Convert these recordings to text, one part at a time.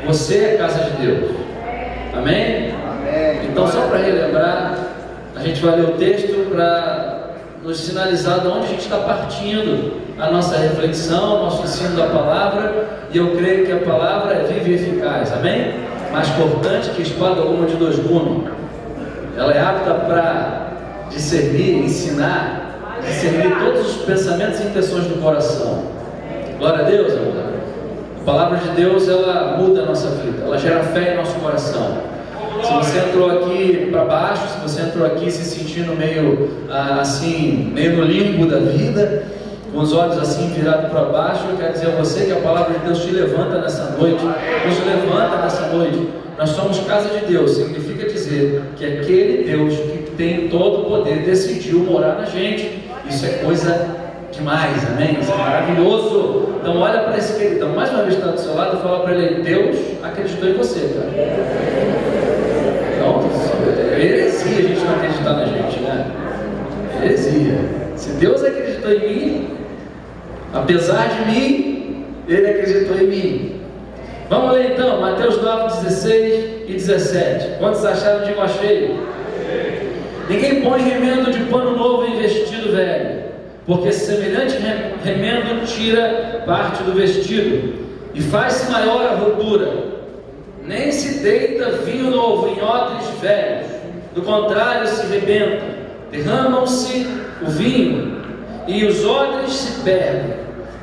Você é casa de Deus. Amém? Então, só para relembrar, a gente vai ler o texto para nos sinalizar de onde a gente está partindo a nossa reflexão, nosso ensino da palavra. E eu creio que a palavra é viva e eficaz. Amém? Mais cortante que espada alguma de dois gumes. Ela é apta para discernir, ensinar, discernir todos os pensamentos e intenções do coração. Glória a Deus, amor. A palavra de Deus, ela muda a nossa vida, ela gera fé em nosso coração. Se você entrou aqui para baixo, se você entrou aqui se sentindo meio assim, meio no limbo da vida, com os olhos assim virados para baixo, eu quero dizer a você que a palavra de Deus te levanta nessa noite, nos levanta nessa noite. Nós somos casa de Deus, significa dizer que aquele Deus que tem todo o poder decidiu morar na gente. Isso é coisa demais, amém? Isso é maravilhoso. Então olha para esse queridão, mais uma vez está do seu lado e fala para ele: Deus acreditou em você, cara. Então, é heresia a gente não acreditar na gente, né? É heresia. Se Deus acreditou em mim, apesar de mim, Ele acreditou em mim. Vamos ler então, Mateus 9, 16 e 17. Quantos acharam? Digo, achei. Ninguém põe remendo de pano novo em vestido velho, porque semelhante remendo tira parte do vestido e faz-se maior a rotura. Nem se deita vinho novo em odres velhos, do contrário se rebenta, derramam-se o vinho e os odres se perdem,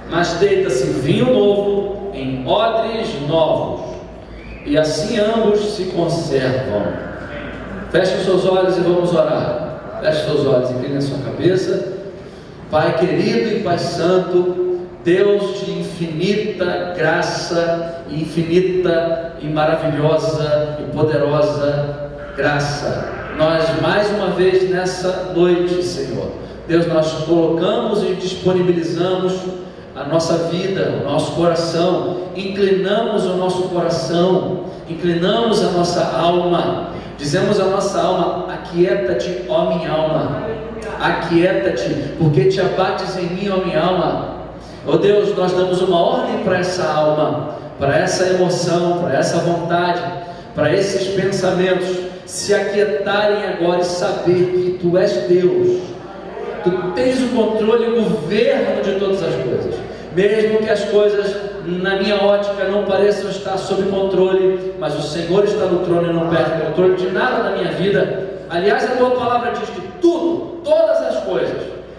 mas deita-se vinho novo em odres novos, e assim ambos se conservam. Feche os seus olhos e vamos orar. Feche os seus olhos e incline a sua cabeça. Pai querido e Pai santo, Deus de infinita graça, infinita e maravilhosa e poderosa graça, nós mais uma vez nessa noite, Senhor, Deus, nós colocamos e disponibilizamos a nossa vida, o nosso coração, inclinamos o nosso coração, inclinamos a nossa alma, dizemos à nossa alma: aquieta-te, ó minha alma, aquieta-te, porque te abates em mim, ó minha alma. Ó Deus, nós damos uma ordem para essa alma, para essa emoção, para essa vontade, para esses pensamentos se aquietarem agora e saber que Tu és Deus. Tu tens o controle e o governo de todas as coisas, mesmo que as coisas na minha ótica não pareçam estar sob controle, mas o Senhor está no trono e não perde o controle de nada na minha vida. Aliás, a Tua palavra diz que tudo, todas as coisas,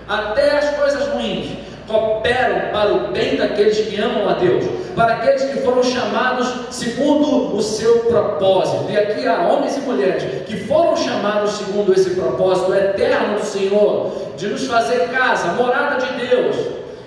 até as coisas ruins, cooperam para o bem daqueles que amam a Deus, para aqueles que foram chamados segundo o seu propósito. E aqui há homens e mulheres que foram chamados segundo esse propósito eterno do Senhor, de nos fazer casa, morada de Deus,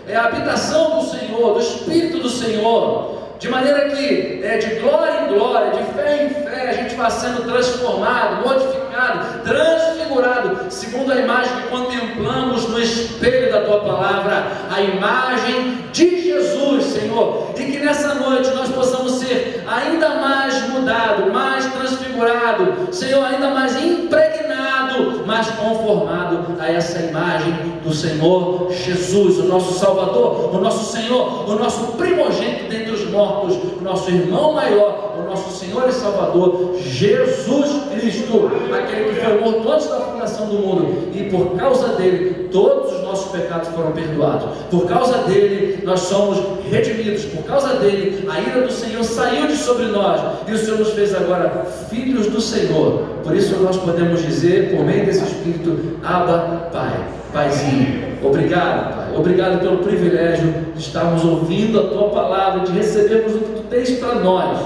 é a habitação do Senhor, do Espírito do Senhor, de maneira que de glória em glória, de fé em fé, a gente vai sendo transformado, modificado, transfigurado, segundo a imagem que contemplamos no espelho da Tua palavra, a imagem de Jesus, Senhor, e que nessa noite nós possamos ser ainda mais mudado, mais transfigurado, Senhor, ainda mais impregnado, mais conformado a essa imagem do Senhor Jesus, o nosso Salvador, o nosso Senhor, o nosso primogênito dentre os mortos, o nosso irmão maior, o nosso Senhor e Salvador, Jesus Cristo, aquele que foi morto antes da fundação do mundo, e por causa dele todos os nossos pecados foram perdoados, por causa dele nós somos redimidos, por causa dele a ira do Senhor saiu de sobre nós, e o Senhor nos fez agora filhos do Senhor. Por isso nós podemos dizer, por meio desse Espírito: Abba, Pai, Paizinho. Obrigado, Pai, obrigado pelo privilégio de estarmos ouvindo a Tua palavra, de recebermos o que Tu tens para nós,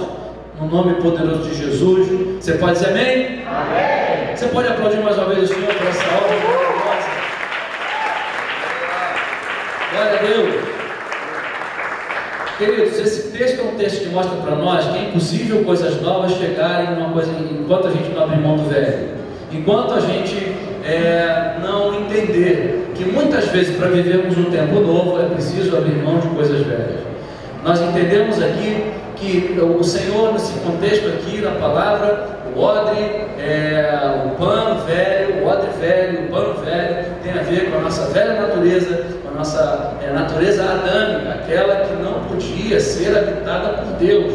no nome poderoso de Jesus. Você pode dizer amém? Amém. Você pode aplaudir mais uma vez o Senhor por essa obra maravilhosa. Glória a Deus. Queridos, esse texto é um texto que mostra para nós que é impossível coisas novas chegarem numa coisa enquanto a gente não abrir mão do velho, enquanto a gente não entender que muitas vezes para vivermos um tempo novo é preciso abrir mão de coisas velhas. Nós entendemos aqui que o Senhor, nesse contexto aqui na palavra, o odre, o pano velho, o odre velho, o pano velho, tem a ver com a nossa velha natureza, com a nossa natureza adâmica, aquela que não podia ser habitada por Deus.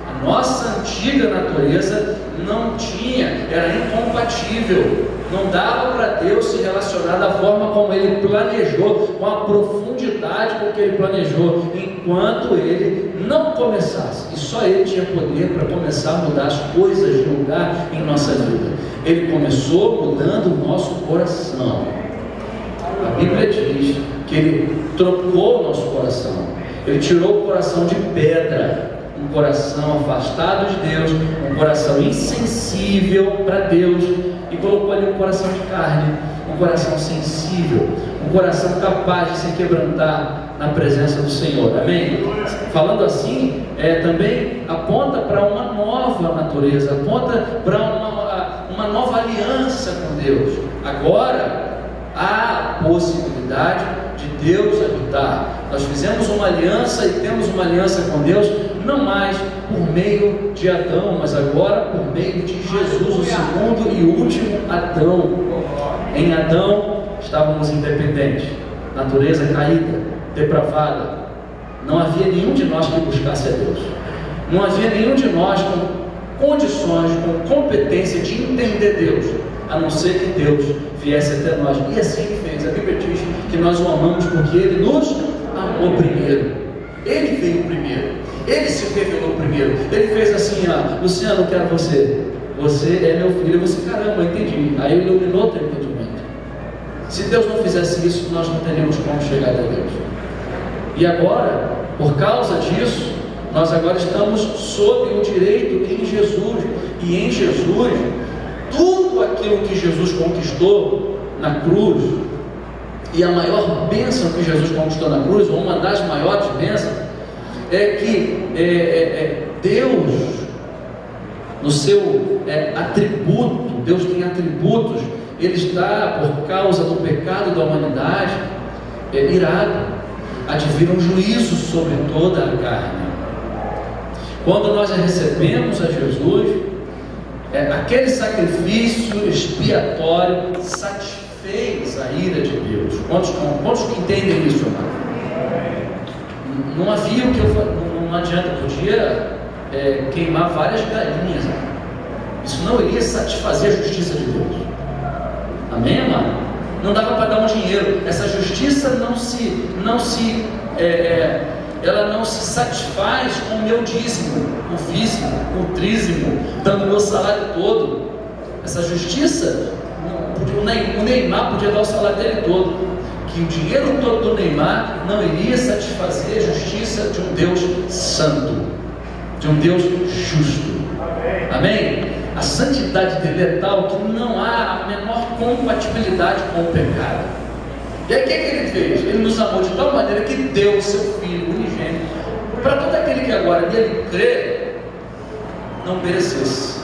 A nossa antiga natureza não tinha, era incompatível. Não dava para Deus se relacionar da forma como Ele planejou, com a profundidade com que Ele planejou, enquanto Ele não começasse. E só Ele tinha poder para começar a mudar as coisas de lugar em nossa vida. Ele começou mudando o nosso coração. A Bíblia diz que Ele trocou o nosso coração. Ele tirou o coração de pedra, um coração afastado de Deus, um coração insensível para Deus, e colocou ali um coração de carne, um coração sensível, um coração capaz de se quebrantar na presença do Senhor. Amém? Falando assim, também aponta para uma nova natureza, aponta para uma nova aliança com Deus. Agora há a possibilidade de Deus habitar. Nós fizemos uma aliança e temos uma aliança com Deus, não mais por meio de Adão, mas agora por meio de Jesus, o segundo e último Adão. Em Adão estávamos independentes, natureza caída, depravada. Não havia nenhum de nós que buscasse a Deus. Não havia nenhum de nós com condições, com competência de entender Deus, a não ser que Deus viesse até nós. E assim Ele fez. A Bíblia diz que nós o amamos porque Ele nos amou primeiro. Ele veio primeiro. Ele se revelou primeiro. Ele fez assim: Luciano, eu quero você. Você é meu filho. Você, caramba, entendi. Aí Ele iluminou teu entendimento. Se Deus não fizesse isso, nós não teríamos como chegar até Deus. E agora, por causa disso, nós agora estamos sob o direito em Jesus. E em Jesus, tudo aquilo que Jesus conquistou na cruz, e a maior bênção que Jesus conquistou na cruz, ou uma das maiores bênçãos, é que Deus, no seu atributo, Deus tem atributos, Ele está, por causa do pecado da humanidade, irado, advir um juízo sobre toda a carne. Quando nós recebemos a Jesus, aquele sacrifício expiatório satisfez a ira de Deus. Quantos que entendem isso, irmão? Não havia o que eu fazer, não adianta, podia queimar várias galinhas. Isso não iria satisfazer a justiça de Deus. Amém, amado? Não dava para dar um dinheiro. Essa justiça ela não se satisfaz com o meu dízimo, o dízimo, o trízimo, dando o meu salário todo. Essa justiça, o Neymar podia dar o salário dele todo, que o dinheiro todo do Neymar não iria satisfazer a justiça de um Deus santo, de um Deus justo. Amém? A santidade dele é tal que não há a menor compatibilidade com o pecado. E aí o que ele fez? Ele nos amou de tal maneira que deu o seu Filho unigênito, para todo aquele que agora nele crê, não perecesse,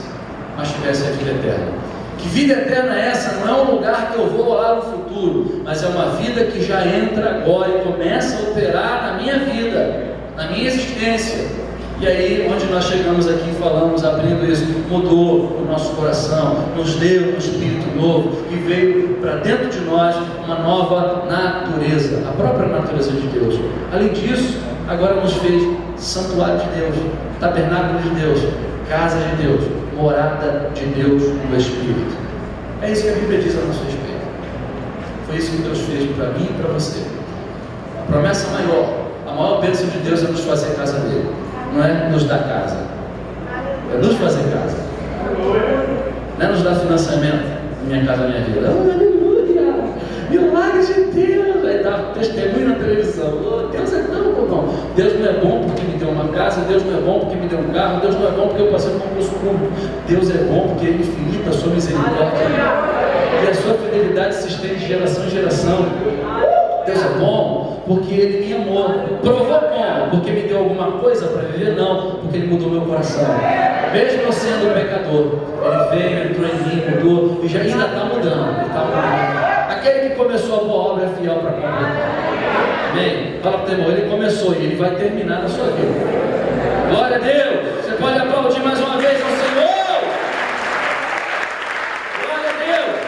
mas tivesse a vida eterna. Que vida eterna é essa? Não é um lugar que eu vou lá no futuro, mas é uma vida que já entra agora e começa a operar na minha vida, na minha existência. E aí, onde nós chegamos aqui, falamos, abrindo isso, mudou o nosso coração, nos deu um espírito novo e veio para dentro de nós uma nova natureza, a própria natureza de Deus. Além disso, agora nos fez santuário de Deus, tabernáculo de Deus, casa de Deus, morada de Deus no Espírito. É isso que a Bíblia diz a nosso respeito. Foi isso que Deus fez para mim e para você. A promessa maior, a maior bênção de Deus é nos fazer casa dele. Não é nos dar casa, é nos fazer casa. Não é nos dar financiamento. Minha casa, minha vida. Oh, aleluia! Milagre de Deus! Aí dá testemunho na televisão. Oh, Deus é tão bom. Deus não é bom porque me deu uma casa. Deus não é bom porque me deu um carro. Deus não é bom porque eu passei no concurso público. Deus é bom porque Ele infinita a sua misericórdia. E a sua fidelidade se estende de geração em geração. Deus é bom porque Ele me amou. Provou como? Porque me deu alguma coisa para viver? Não, porque Ele mudou meu coração. Mesmo eu sendo pecador, Ele veio, entrou em mim, mudou, e já ainda está mudando. Ele está mudando. Aquele que começou a boa obra é fiel para completar. Amém? Fala para o teu irmão, Ele começou e Ele vai terminar na sua vida. Glória a Deus! Você pode aplaudir mais uma vez ao Senhor? Glória a Deus!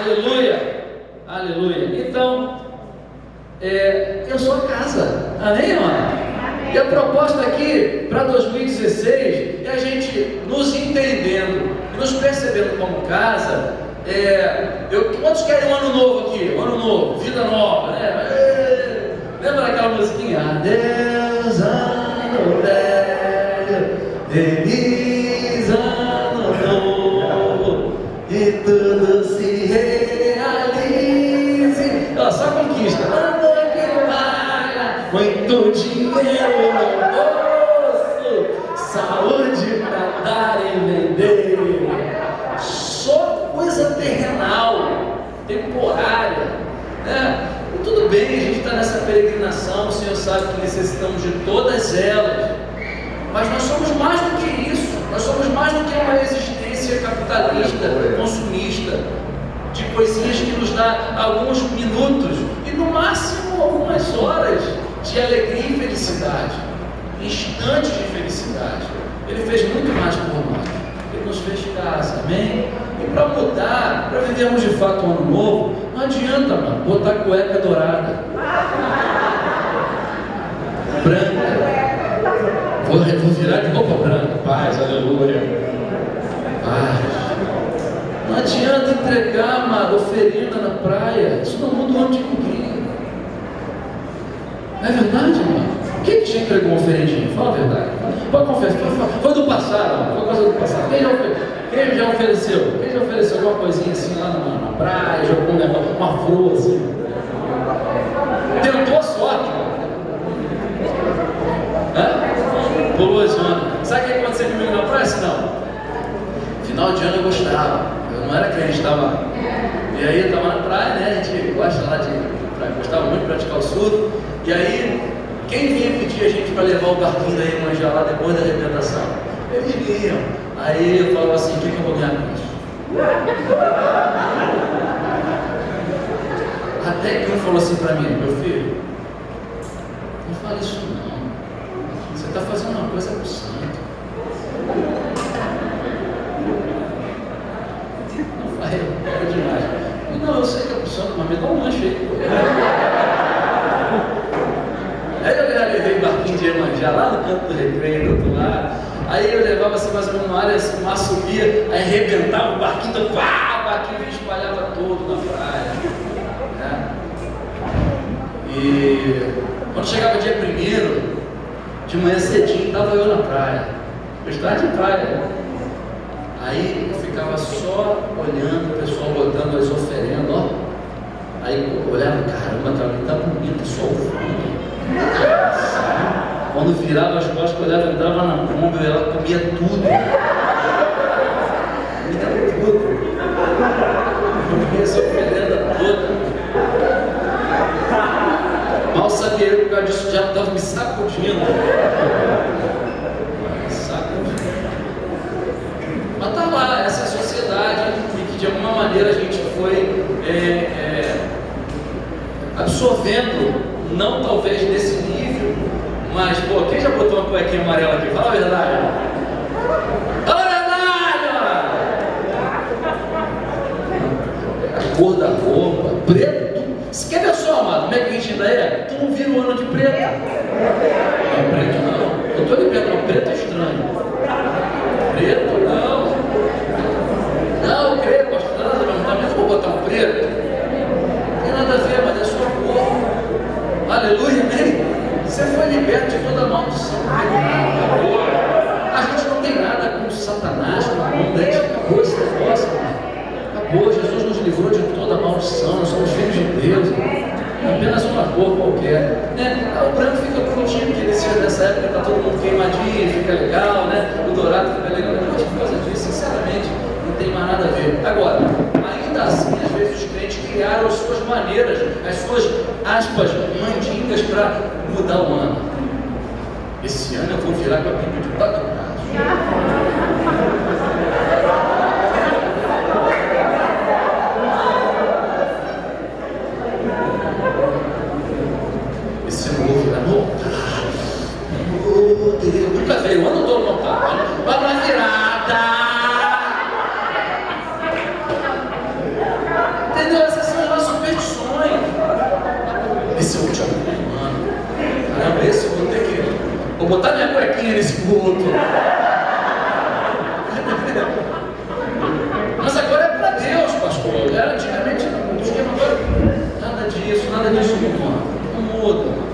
Aleluia! Aleluia! Então, eu sou a casa. Amém, irmão? E a proposta propósito aqui para 2016 é a gente nos entendendo e nos percebendo como casa. Quantos querem um ano novo aqui? Um ano novo, vida nova, né? Lembra daquela musiquinha? Adeus, ano velho, feliz ano novo, e tudo se realize. Só conquista. Ano que vai, muito dinheiro no bolso, saúde pra dar e vender. Só coisa terrenal, temporária, né? E tudo bem, a gente está nessa peregrinação, o Senhor sabe que necessitamos de todas elas, mas nós somos mais do que isso, nós somos mais do que uma existência capitalista, consumista, de coisinhas que nos dá alguns minutos e no máximo algumas horas de alegria e felicidade, instantes de felicidade. Ele fez muito mais por nós, Ele nos fez casa, amém? E para mudar, para vivermos de fato um ano novo, não adianta, mano, botar cueca dourada, branca. Vou virar de roupa branca, paz, aleluia, paz. Não adianta entregar, amado, oferenda na praia, isso não muda o ano de ninguém. Não é verdade, mano? Quem te entregou uma oferendinha? Fala a verdade. Pode confessar, foi do passado, foi coisa do passado. Quem já ofereceu? Quem já ofereceu alguma coisinha assim lá na praia, jogou um negócio, uma flor assim? Tentou a sorte. Pulou esse ano. Sabe o que aconteceu comigo na praia? Não. Final de ano eu gostava. Eu não era crente, estava. E aí eu estava na praia, né? A gente gosta lá de praia, gostava muito de praticar o surf. E aí, quem vinha pedir a gente para levar o barquinho da Iemanjá lá depois da arrebentação? Eles vinham. Aí eu falava assim: o que eu vou ganhar com isso? Até que um falou assim para mim: meu filho, não fala isso não. Você está fazendo uma coisa pro santo. Não vai, é demais. Não, eu sei que é pro santo, mas me dá um lanche aí. Aí eu já levei barquinho de Iemanjá lá no canto do recreio, do outro lado. Aí eu levava assim mais ou menos uma área, assim, o mar subia, aí arrebentava o barquinho, então pá, o barquinho espalhava todo na praia. Né? E quando chegava dia 1º, de manhã cedinho, estava eu na praia. Eu estava de praia. Aí eu ficava só olhando o pessoal botando as oferendas, ó. Aí eu olhava, caramba, aquela ali tá bonita, só o fundo. Quando virava as costas, eu olhava, entrava na bomba e ela comia tudo. Comia tudo. Comia essa oferenda toda. Mal sabia eu, por causa disso, já estava me sacudindo. Mas está lá, essa é a sociedade e que de alguma maneira a gente foi absorvendo, não talvez nesse nível, mas, pô, quem já botou uma cuequinha amarela aqui? Fala a verdade. Fala a verdade! A cor da roupa, preto. Você quer ver só, amado, como é que a gente ainda é? Tu não vira o ano de preto? Não, preto não. Eu estou liberando, não, preto é estranho. Preto não. Não, creio, pastor, nada a ver, mas eu vou botar um preto. Não tem nada a ver, mas é sua cor. Aleluia, amém? Você foi liberto de toda maldição. A gente não tem nada com Satanás, com o mundo, acabou esse negócio. Acabou, Jesus nos livrou de toda maldição, nós somos filhos de Deus. Apenas uma cor qualquer. Né? O branco fica prontinho, porque nessa época está todo mundo queimadinho, fica legal, né? O dourado fica legal. Mas por causa disso, sinceramente, não tem mais nada a ver. Agora, ainda assim, às vezes os crentes criaram as suas maneiras, as suas, aspas, mandingas para mudar o ano. Esse ano eu vou virar com a Bíblia de quatro braços. Esse ano eu vou virar montado. Oh Deus, nunca veio o ano todo montado. Vai na virada. Entendeu? Essas são as nossas superstições. Esse é o último ano. Caramba, esse eu vou ter que. Vou botar minha cuequinha nesse culto. Mas agora é para Deus, pastor. Era antigamente não tinha, agora nada disso não muda.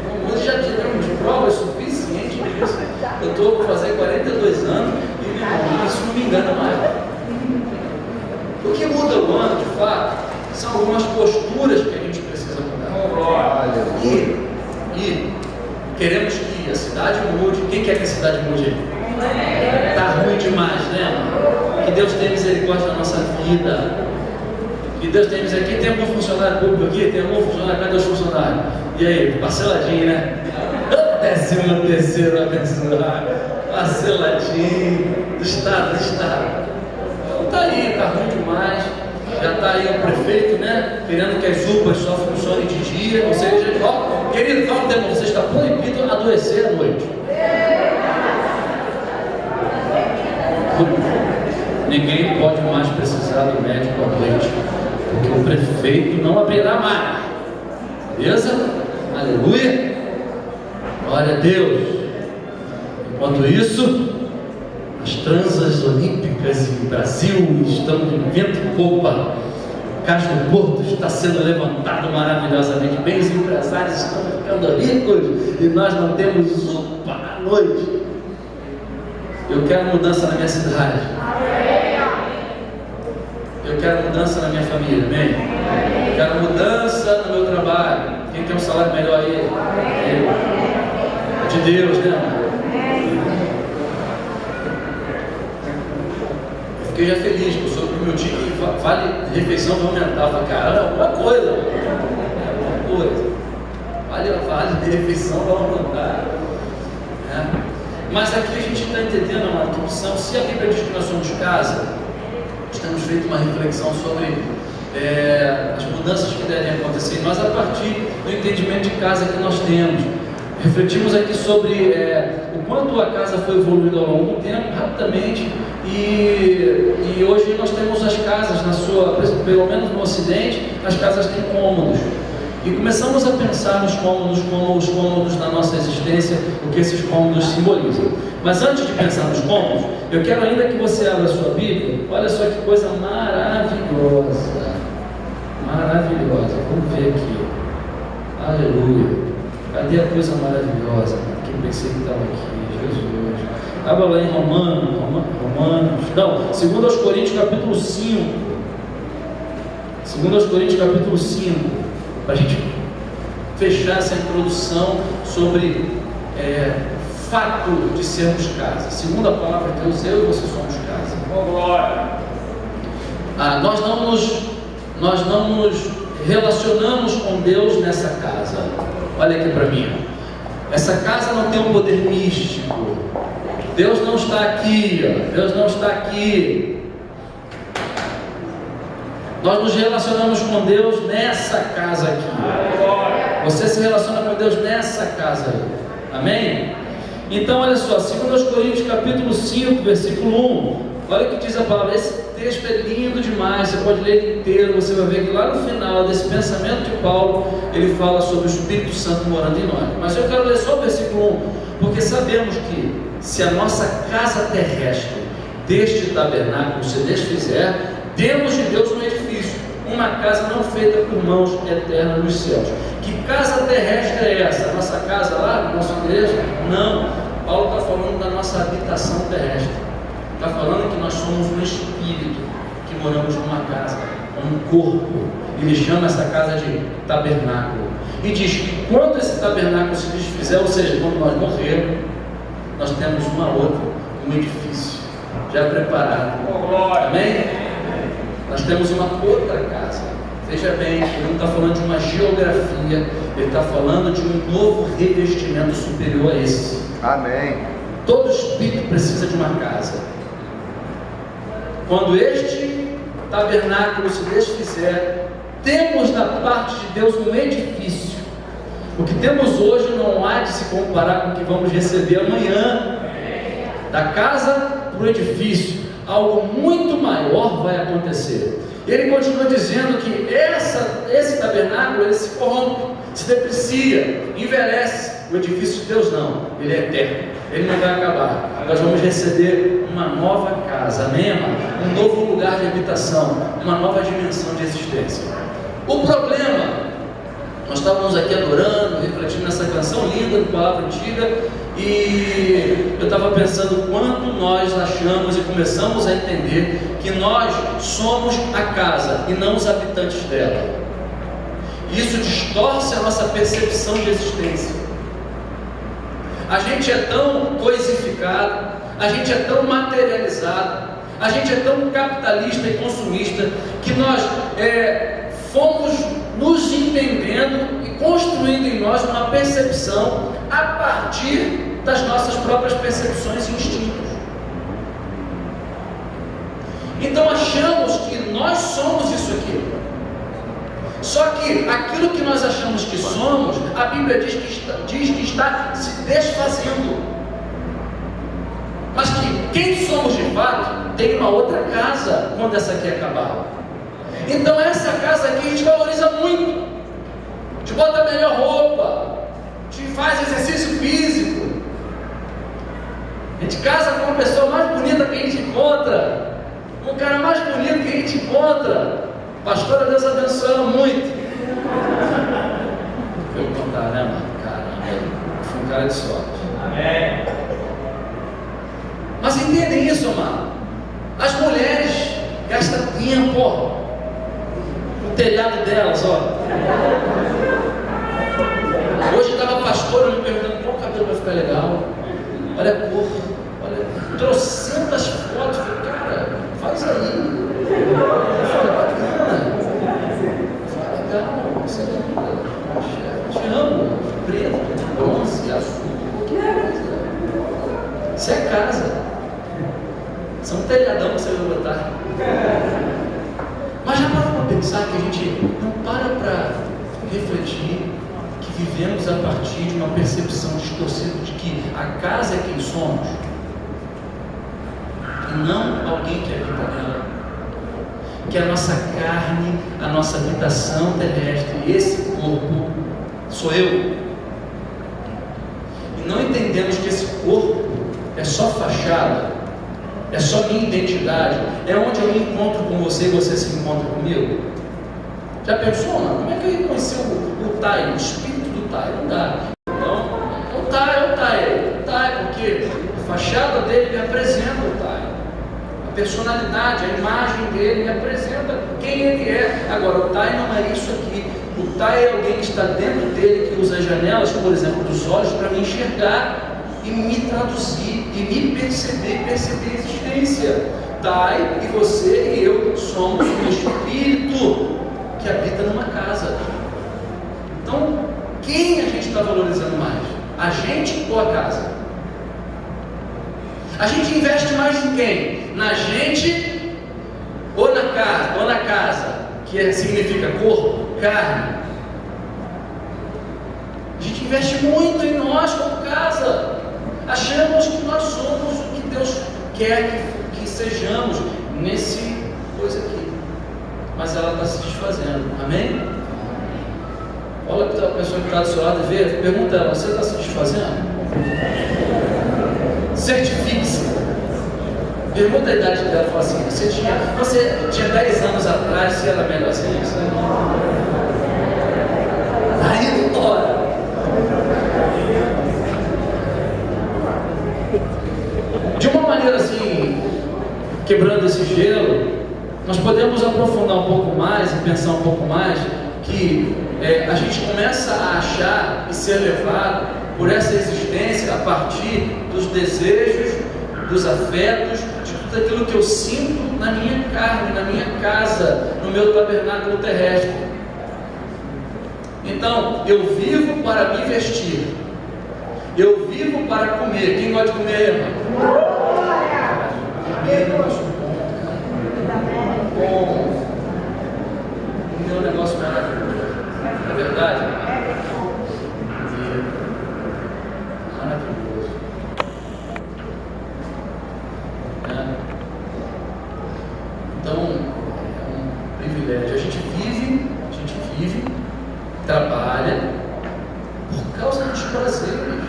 Já tivemos provas suficientes disso. Eu estou por fazer 42 anos e isso não me engana mais. O que muda o ano, de fato, são algumas posturas que a gente precisa mudar. E queremos que a cidade mude. Quem quer que a cidade mude? Está ruim demais, né? Que Deus tenha misericórdia da nossa vida. Que Deus tenha misericórdia. Quem tem algum funcionário público aqui? Tem algum funcionário? Cadê os funcionários? E aí, parceladinho, né? 13º abençoado, parceladinho, do Estado. Então tá aí, tá ruim demais. Já tá aí o prefeito, né? Querendo que as UPAs só funcionem de dia. Ou seja, ó, querido, fala tempo, você está proibido adoecer à noite. Ninguém pode mais precisar do médico à noite, porque o prefeito não abrirá mais. Beleza? Aleluia! Glória a Deus! Enquanto isso, as transas olímpicas em Brasil estão de vento em popa. O Cais do Porto está sendo levantado maravilhosamente bem. Os empresários estão ficando ricos e nós não temos UPA à noite. Eu quero mudança na minha cidade. Eu quero mudança na minha família, amém? Eu quero mudança no meu trabalho. Quem quer um salário melhor aí? É de Deus, né, amor? Eu fiquei já feliz, porque eu soube que meu tio que vale refeição vai aumentar. Eu falei, cara, é alguma coisa. Vale de refeição vai aumentar. Mas aqui a gente está entendendo uma introdução. Se a Bíblia diz que nós somos casa, nós temos feito uma reflexão sobre as mudanças que devem acontecer. Nós, a partir do entendimento de casa que nós temos, refletimos aqui sobre o quanto a casa foi evoluindo ao longo do tempo, rapidamente, e hoje nós temos as casas, pelo menos no Ocidente, as casas têm cômodos. E começamos a pensar nos cômodos como os cômodos da nossa existência, o que esses cômodos simbolizam. Mas antes de pensar nos cômodos, eu quero ainda que você abra a sua Bíblia. Olha só que coisa maravilhosa. Maravilhosa. Vamos ver aqui. Aleluia. Cadê a coisa maravilhosa? Que eu pensei que estava aqui. Jesus. Abra lá em Romanos. Não, 2 Coríntios capítulo 5. 2 Coríntios capítulo 5. Para a gente fechar essa introdução sobre fato de sermos casa. Segundo a palavra de Deus, eu e você somos casa. Oh, glória! Nós não nos relacionamos com Deus nessa casa. Olha aqui para mim. Essa casa não tem um poder místico. Deus não está aqui. Deus não está aqui. Nós nos relacionamos com Deus nessa casa aqui. Você se relaciona com Deus nessa casa aí. Amém? Então olha só, 2 Coríntios capítulo 5, versículo 1. Olha o que diz a palavra. Esse texto é lindo demais. Você pode ler ele inteiro. Você vai ver que lá no final desse pensamento de Paulo, ele fala sobre o Espírito Santo morando em nós. Mas eu quero ler só o versículo 1, porque sabemos que se a nossa casa terrestre deste tabernáculo se desfizer, temos de Deus um edifício, uma casa não feita por mãos, eterna nos céus. Que casa terrestre é essa? A nossa casa lá, a nossa igreja? Não. Paulo está falando da nossa habitação terrestre. Está falando que nós somos um espírito, que moramos numa casa, um corpo. Ele chama essa casa de tabernáculo. E diz que quando esse tabernáculo se desfizer, ou seja, quando nós morrermos, nós temos um edifício já preparado. Amém? Nós temos uma outra casa. Veja bem, ele não está falando de uma geografia, ele está falando de um novo revestimento superior a esse. Amém. Todo espírito precisa de uma casa. Quando este tabernáculo se desfizer, temos da parte de Deus um edifício. O que temos hoje não há de se comparar com o que vamos receber amanhã. Da casa para o edifício, algo muito maior vai acontecer. Ele continua dizendo que esse tabernáculo, ele se corrompe, se deprecia, envelhece. O edifício de Deus não, ele é eterno. ele não vai acabar. Nós vamos receber uma nova casa, amém, amado? Um novo lugar de habitação, uma nova dimensão de existência. O problema, nós estávamos aqui adorando, refletindo nessa canção linda do Palavra Antiga, e eu estava pensando quanto nós achamos e começamos a entender que nós somos a casa e não os habitantes dela. Isso distorce a nossa percepção de existência. A gente é tão coisificado, a gente é tão materializado, a gente é tão capitalista e consumista, que nós fomos nos entendendo e construindo em nós uma percepção a partir das nossas próprias percepções e instintos. Então achamos que nós somos isso aqui. Só que aquilo que nós achamos que somos, a Bíblia diz que está se desfazendo. Mas que quem somos de fato tem uma outra casa quando essa aqui acabar. Então essa casa aqui a gente valoriza muito. Te bota a melhor roupa, te faz exercício físico. A gente casa com uma pessoa mais bonita que a gente encontra, um cara mais bonito que a gente encontra. Pastora, Deus abençoe ela muito. Eu vou contar, né, mano? Caramba, fui um cara de sorte. Amém. Mas entendem isso, amado? As mulheres gastam tempo no telhado delas, ó. Hoje estava a pastora me perguntando qual cabelo vai ficar legal. Olha a cor, olha, trocentas fotos. Falei, cara, faz aí. Fala, bacana. Fala, legal. Você é linda. Te amo. Preto, bronze, azul. Isso é casa. Isso é um telhadão que você vai botar. Mas já parou para pensar que a gente não para refletir que vivemos a partir de uma percepção distorcida de que a casa é quem somos e não alguém que habita nela, que a nossa carne, a nossa habitação terrestre, esse corpo sou eu, e não entendemos que esse corpo é só fachada, é só minha identidade, é onde eu me encontro com você e você se encontra comigo. Já pensou, mano? Como é que eu ia conhecer o Tai, o espírito do Tai? Não dá. Então, o Tai, porque a fachada dele me apresenta o Tai. A personalidade, a imagem dele me apresenta quem ele é. Agora, o Tai não é isso aqui. O Tai é alguém que está dentro dele, que usa as janelas, por exemplo, dos olhos, para me enxergar e me traduzir, e me perceber a existência. Tai e você e eu somos um espírito que habita numa casa. Então, quem a gente está valorizando mais? A gente ou a casa? A gente investe mais em quem? Na gente ou na casa? Ou na casa, que significa corpo, carne. A gente investe muito em nós como casa. Achamos que nós somos o que Deus quer que sejamos nesse coisa aqui. Mas ela está se desfazendo, amém? Olha para a pessoa que está do seu lado e vê, pergunta ela, você está se desfazendo? Certifique-se. Pergunta a idade dela, fala assim, você tinha 10 anos atrás, você era melhorzinho? Aí não tora. De uma maneira assim, quebrando esse gelo, nós podemos aprofundar um pouco mais e pensar um pouco mais que a gente começa a achar e ser levado por essa existência a partir dos desejos, dos afetos, de tudo aquilo que eu sinto na minha carne, na minha casa, no meu tabernáculo terrestre. Então, eu vivo para me vestir, eu vivo para comer. Quem gosta de comer, irmão? Comer, eu acho bom. Comer é um negócio maravilhoso. Não é verdade? Maravilhoso. Então, é um privilégio. A gente vive, trabalha por causa dos prazeres,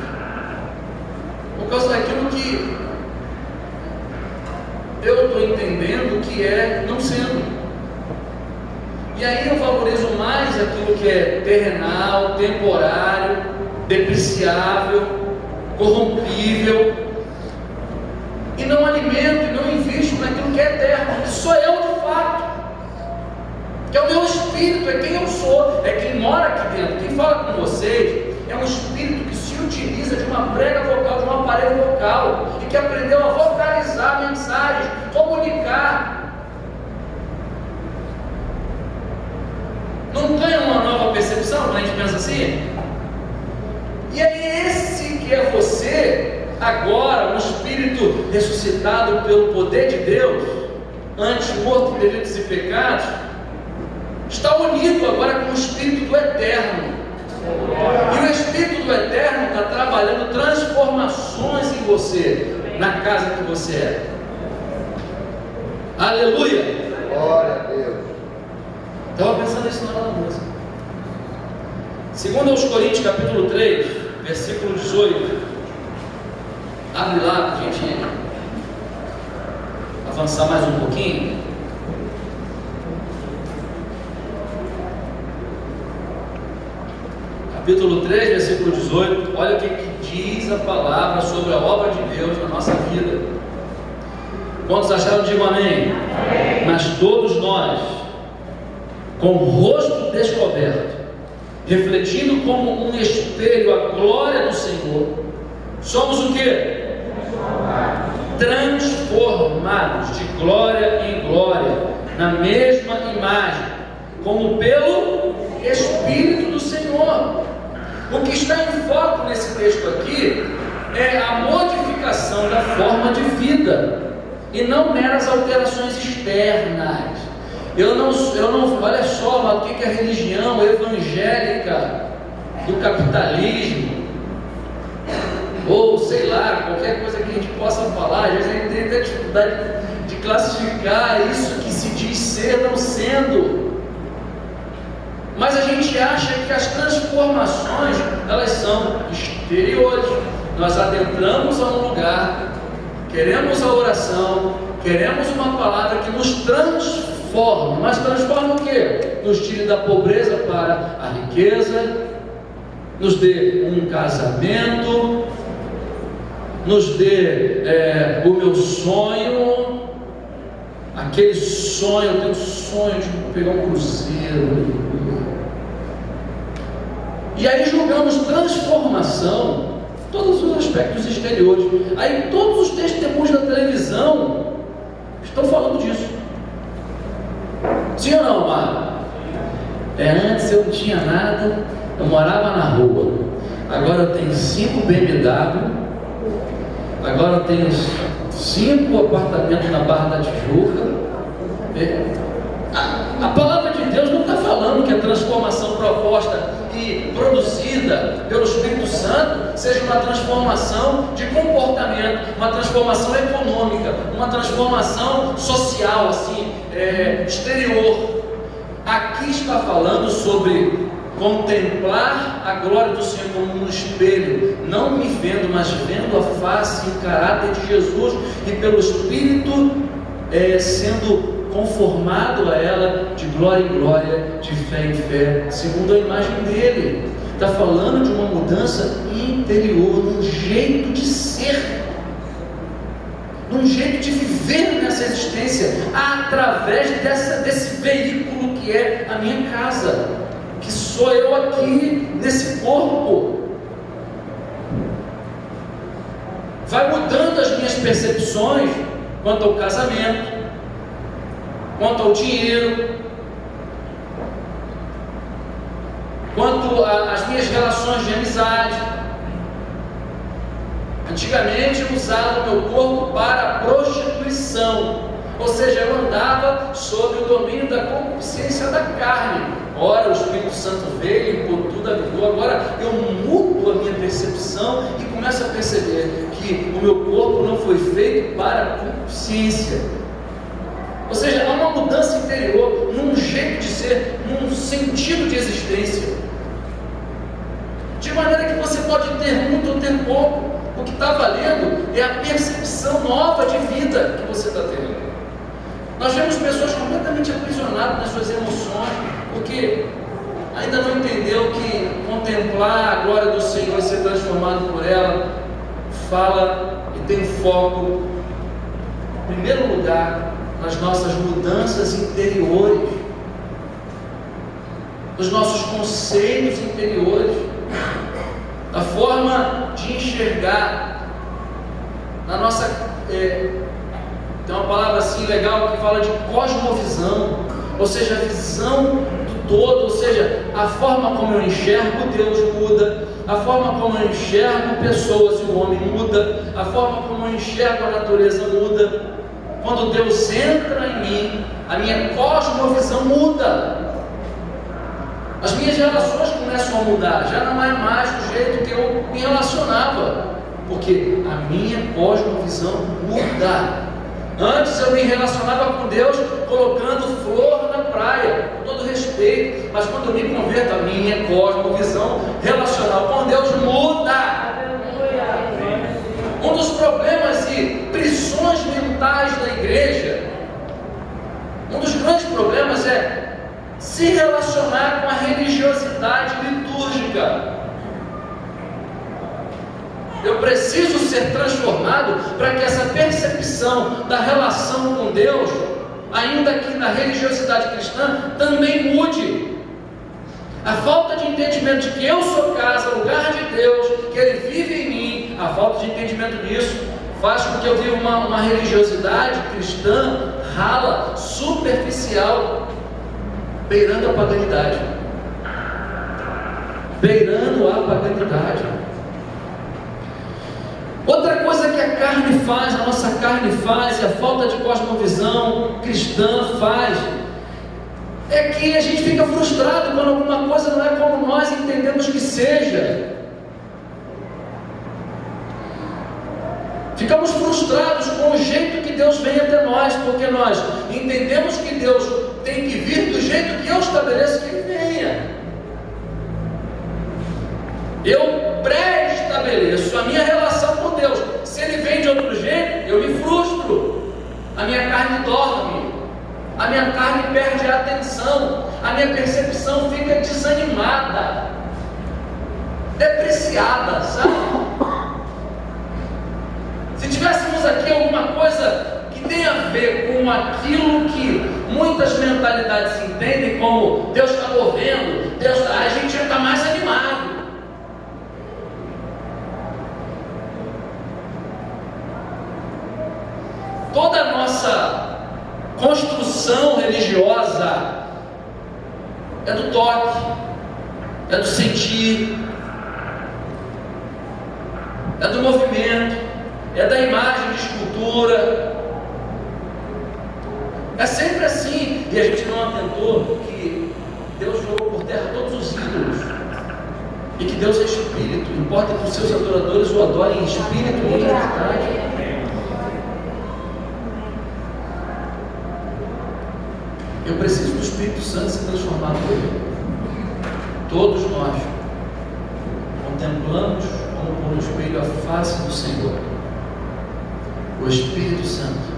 por causa estou entendendo que é não sendo. E aí eu valorizo mais aquilo que é terrenal, temporário, depreciável, corrompível, e não alimento e não invisto naquilo que é eterno, que sou eu de fato, que é o meu espírito, é quem eu sou, é quem mora aqui dentro. Quem fala com vocês é um espírito que se utiliza de uma prega vocal, de um aparelho vocal, e que aprendeu a vocalizar mensagens, comunicar. Não ganha uma nova percepção quando a gente pensa assim? E aí esse que é você, agora, um espírito ressuscitado pelo poder de Deus, antes morto em delitos e pecados, está unido agora com o espírito do eterno. E o espírito do eterno está trabalhando transformações em você, na casa que você é. Aleluia! Glória a Deus. Estava pensando isso na hora da música. Segundo aos Coríntios, capítulo 3, versículo 18. Abre lá para a gente avançar mais um pouquinho. Capítulo 3, versículo 18. Olha o que diz a palavra sobre a obra de Deus na nossa vida. Quantos acharam? Digam amém. Amém. Mas todos nós, com o rosto descoberto, refletindo como um espelho a glória do Senhor, somos o quê? Transformados de glória em glória, na mesma imagem, como pelo Espírito do Senhor. O que está em foco nesse texto aqui é a modificação da forma de vida, e não meras alterações externas. Eu não, olha só, mas o que é a religião evangélica do capitalismo, ou sei lá, qualquer coisa que a gente possa falar. Às vezes a gente tem até dificuldade de classificar isso que se diz ser não sendo, mas a gente acha que as transformações, elas são exteriores. Nós adentramos a um lugar, queremos a oração, queremos uma palavra que nos transforma, mas transforma o quê? Nos tire da pobreza para a riqueza, nos dê um casamento, nos dê o meu sonho, aquele sonho, eu tenho um sonho de pegar um cruzeiro, e aí julgamos transformação todos os aspectos exteriores. Aí todos os testemunhos da televisão estão falando disso. Sim ou não, amado? Antes eu não tinha nada, eu morava na rua. Agora eu tenho 5 BMW, agora eu tenho 5 apartamentos na Barra da Tijuca. A palavra de Deus não está falando que a transformação proposta e produzida pelo Espírito Santo seja uma transformação de comportamento, uma transformação econômica, uma transformação social, assim, exterior. Aqui está falando sobre contemplar a glória do Senhor como um espelho, não me vendo, mas vendo a face e o caráter de Jesus, e pelo Espírito sendo conformado a ela de glória em glória, de fé em fé, segundo a imagem dele. Está falando de uma mudança interior, num jeito de ser, num jeito de viver nessa existência, através desse veículo que é a minha casa, que sou eu aqui nesse corpo. Vai mudando as minhas percepções quanto ao casamento, quanto ao dinheiro, quanto às minhas relações de amizade. Antigamente eu usava o meu corpo para a prostituição, ou seja, eu andava sob o domínio da concupiscência da carne. Ora, o Espírito Santo veio, limpou tudo, avivou. Agora eu mudo a minha percepção e começo a perceber que o meu corpo não foi feito para a concupiscência. Ou seja, há uma mudança interior, num jeito de ser, num sentido de existência, de maneira que você pode ter muito ou ter pouco. O que está valendo é a percepção nova de vida que você está tendo. Nós vemos pessoas completamente aprisionadas nas suas emoções, porque ainda não entendeu que contemplar a glória do Senhor e ser transformado por ela, fala e tem foco, em primeiro lugar, nas nossas mudanças interiores, nos nossos conceitos interiores, na forma de enxergar, na nossa... tem uma palavra assim legal que fala de cosmovisão, ou seja, a visão do todo, ou seja, a forma como eu enxergo Deus muda, a forma como eu enxergo pessoas e o homem muda, a forma como eu enxergo a natureza muda. Quando Deus entra em mim, a minha cosmovisão muda, as minhas relações começam a mudar, já não é mais do jeito que eu me relacionava, porque a minha cosmovisão muda. Antes eu me relacionava com Deus colocando flor na praia, com todo respeito, mas quando eu me converto, a minha cosmovisão relacional com Deus muda. Um dos problemas e prisões mentais da igreja, um dos grandes problemas é se relacionar com a religiosidade litúrgica. Eu preciso ser transformado para que essa percepção da relação com Deus, ainda que na religiosidade cristã, também mude. A falta de entendimento de que eu sou casa, lugar de Deus, que Ele vive em mim, a falta de entendimento disso faz com que eu viva uma religiosidade cristã rala, superficial, beirando a paganidade. Beirando a paganidade. Outra coisa que a carne faz, a nossa carne faz, e a falta de cosmovisão cristã faz, é que a gente fica frustrado quando alguma coisa não é como nós entendemos que seja. Ficamos frustrados com o jeito que Deus vem até nós, porque nós entendemos que Deus tem que vir do jeito que eu estabeleço que Ele venha. Eu pré-estabeleço a minha relação com Deus. Se Ele vem de outro jeito, eu me frustro, a minha carne dorme, a minha carne perde a atenção, a minha percepção fica desanimada, depreciada, sabe? Se tivéssemos aqui alguma coisa que tem a ver com aquilo que muitas mentalidades entendem como Deus está movendo, a gente já está mais animado. Toda a nossa construção religiosa é do toque, é do sentir, é do movimento, é da imagem de escultura. É sempre assim. E a gente não atentou que Deus jogou por terra todos os ídolos, e que Deus é espírito. Importa que os seus adoradores o adorem em espírito e em verdade. Eu preciso do Espírito Santo se transformar por Ele. Todos nós contemplamos como por um espelho a face do Senhor, o Espírito Santo,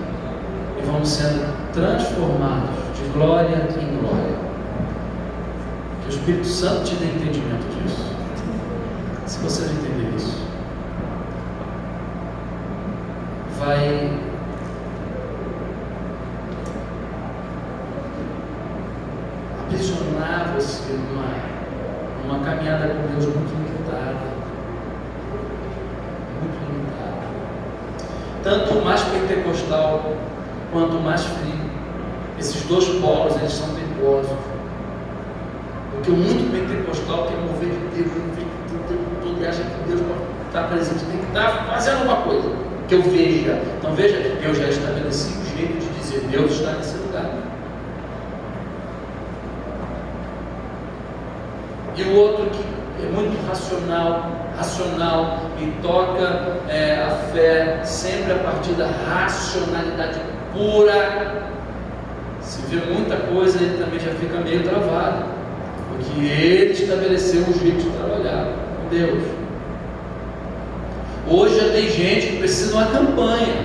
e vamos sendo transformados de glória em glória. Que o Espírito Santo te dê entendimento disso. Se você não entender isso, vai aprisionar você numa caminhada com Deus muito limitada, muito limitada. Tanto mais pentecostal quanto mais frio. Esses dois polos, eles são perigosos. Porque o muito pentecostal quer mover de Deus o tempo todo e acha que Deus está presente, tem que estar fazendo alguma coisa que eu veja. Então veja, eu já estabeleci o jeito de dizer Deus está nesse lugar. E o outro que é muito racional e toca a fé sempre a partir da racionalidade pura. Se vê muita coisa, ele também já fica meio travado, porque ele estabeleceu um jeito de trabalhar com Deus. Hoje já tem gente que precisa de uma campanha.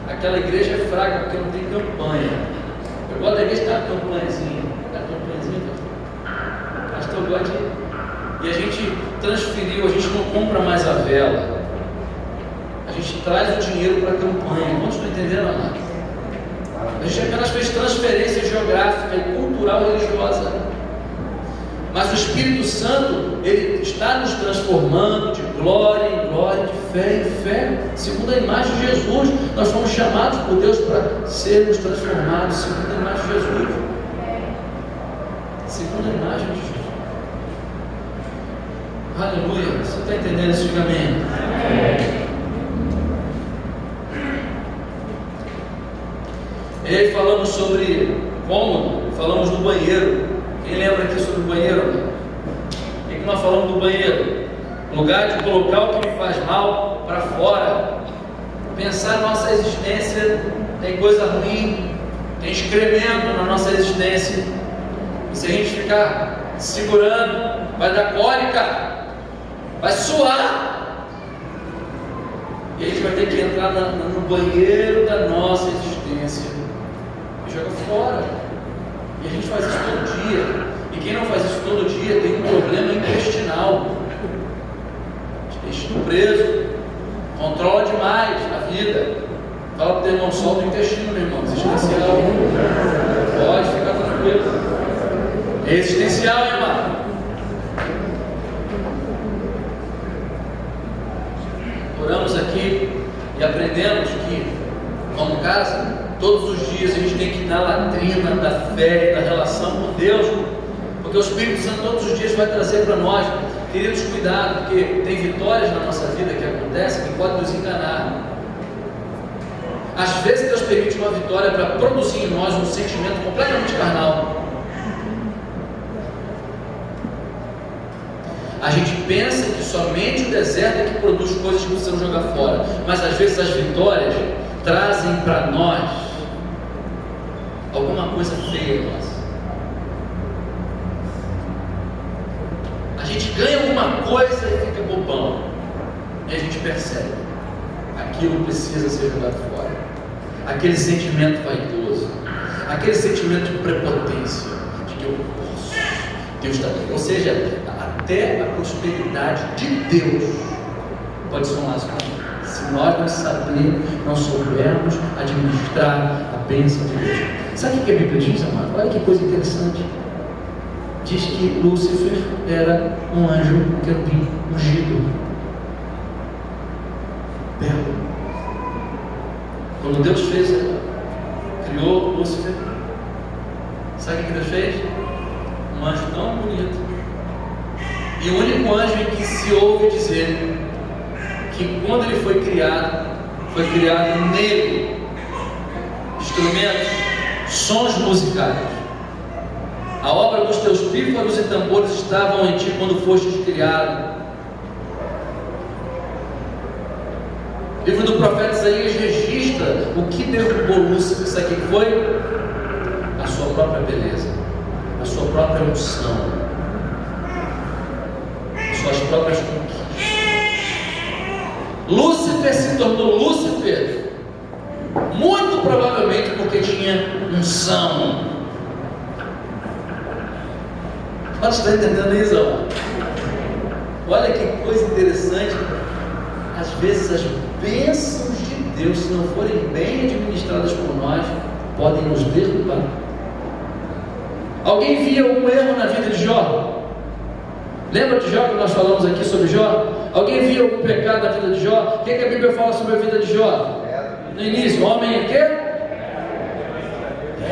Aquela igreja é fraca porque não tem campanha. Eu gosto da igreja que tem uma campanhazinha. Pastor gosta de... E a gente transferiu, a gente não compra mais a vela. A gente traz o dinheiro para a campanha. Quantos estão entendendo, amado? A gente apenas fez transferência geográfica e cultural e religiosa. Mas o Espírito Santo, ele está nos transformando de glória em glória, de fé em fé, segundo a imagem de Jesus. Nós fomos chamados por Deus para sermos transformados segundo a imagem de Jesus. Segundo a imagem de Jesus. Aleluia. Você está entendendo esse julgamento? E aí falamos sobre cômodo, falamos do banheiro. Quem lembra aqui sobre o banheiro? O que nós falamos do banheiro? Lugar de colocar o que me faz mal para fora. Pensar na nossa existência, tem coisa ruim, tem excremento na nossa existência. E se a gente ficar segurando, vai dar cólica, vai suar. E a gente vai ter que entrar no banheiro da nossa existência e joga fora. E a gente faz isso todo dia. E quem não faz isso todo dia tem um problema intestinal. Intestino preso. Controla demais a vida. Fala para o teu irmão, solta o intestino, meu irmão. Existencial. Pode ficar tranquilo. É existencial, irmão. Oramos aqui e aprendemos que, como casa, todos os dias a gente tem que ir na latrina da fé e da relação com Deus, porque o Espírito Santo todos os dias vai trazer para nós. Queridos, cuidado, porque tem vitórias na nossa vida que acontecem que podem nos enganar. Às vezes Deus permite uma vitória para produzir em nós um sentimento completamente carnal. A gente pensa que somente o deserto é que produz coisas que precisamos jogar fora, mas às vezes as vitórias trazem para nós alguma coisa feia nossa. A gente ganha alguma coisa e fica bobão. E a gente percebe. Aquilo precisa ser jogado fora. Aquele sentimento vaidoso. Aquele sentimento de prepotência. De que eu posso. Deus está aqui. Ou seja, até a prosperidade de Deus pode ser um laço. Se nós não soubermos administrar a bênção de Deus. Sabe o que a Bíblia diz, amado? Olha que coisa interessante. Diz que Lúcifer era um anjo querubim ungido, belo. Quando Deus criou Lúcifer, sabe o que Deus fez? Um anjo tão bonito. E o único anjo em que se ouve dizer que quando ele foi criado nele instrumentos, sons musicais. A obra dos teus pífaros e tambores estavam em ti quando fostes criado. O livro do profeta Isaías registra o que derrubou Lúcifer. Isso aqui foi a sua própria beleza, a sua própria unção, as suas próprias conquistas. Lúcifer se tornou Lúcifer muito provavelmente porque tinha unção. Você está entendendo isso? Olha que coisa interessante. Às vezes as bênçãos de Deus, se não forem bem administradas por nós, podem nos derrubar. Alguém via algum erro na vida de Jó? Lembra de Jó que nós falamos aqui sobre Jó? Alguém via algum pecado na vida de Jó? O que a Bíblia fala sobre a vida de Jó? No início, homem é quê?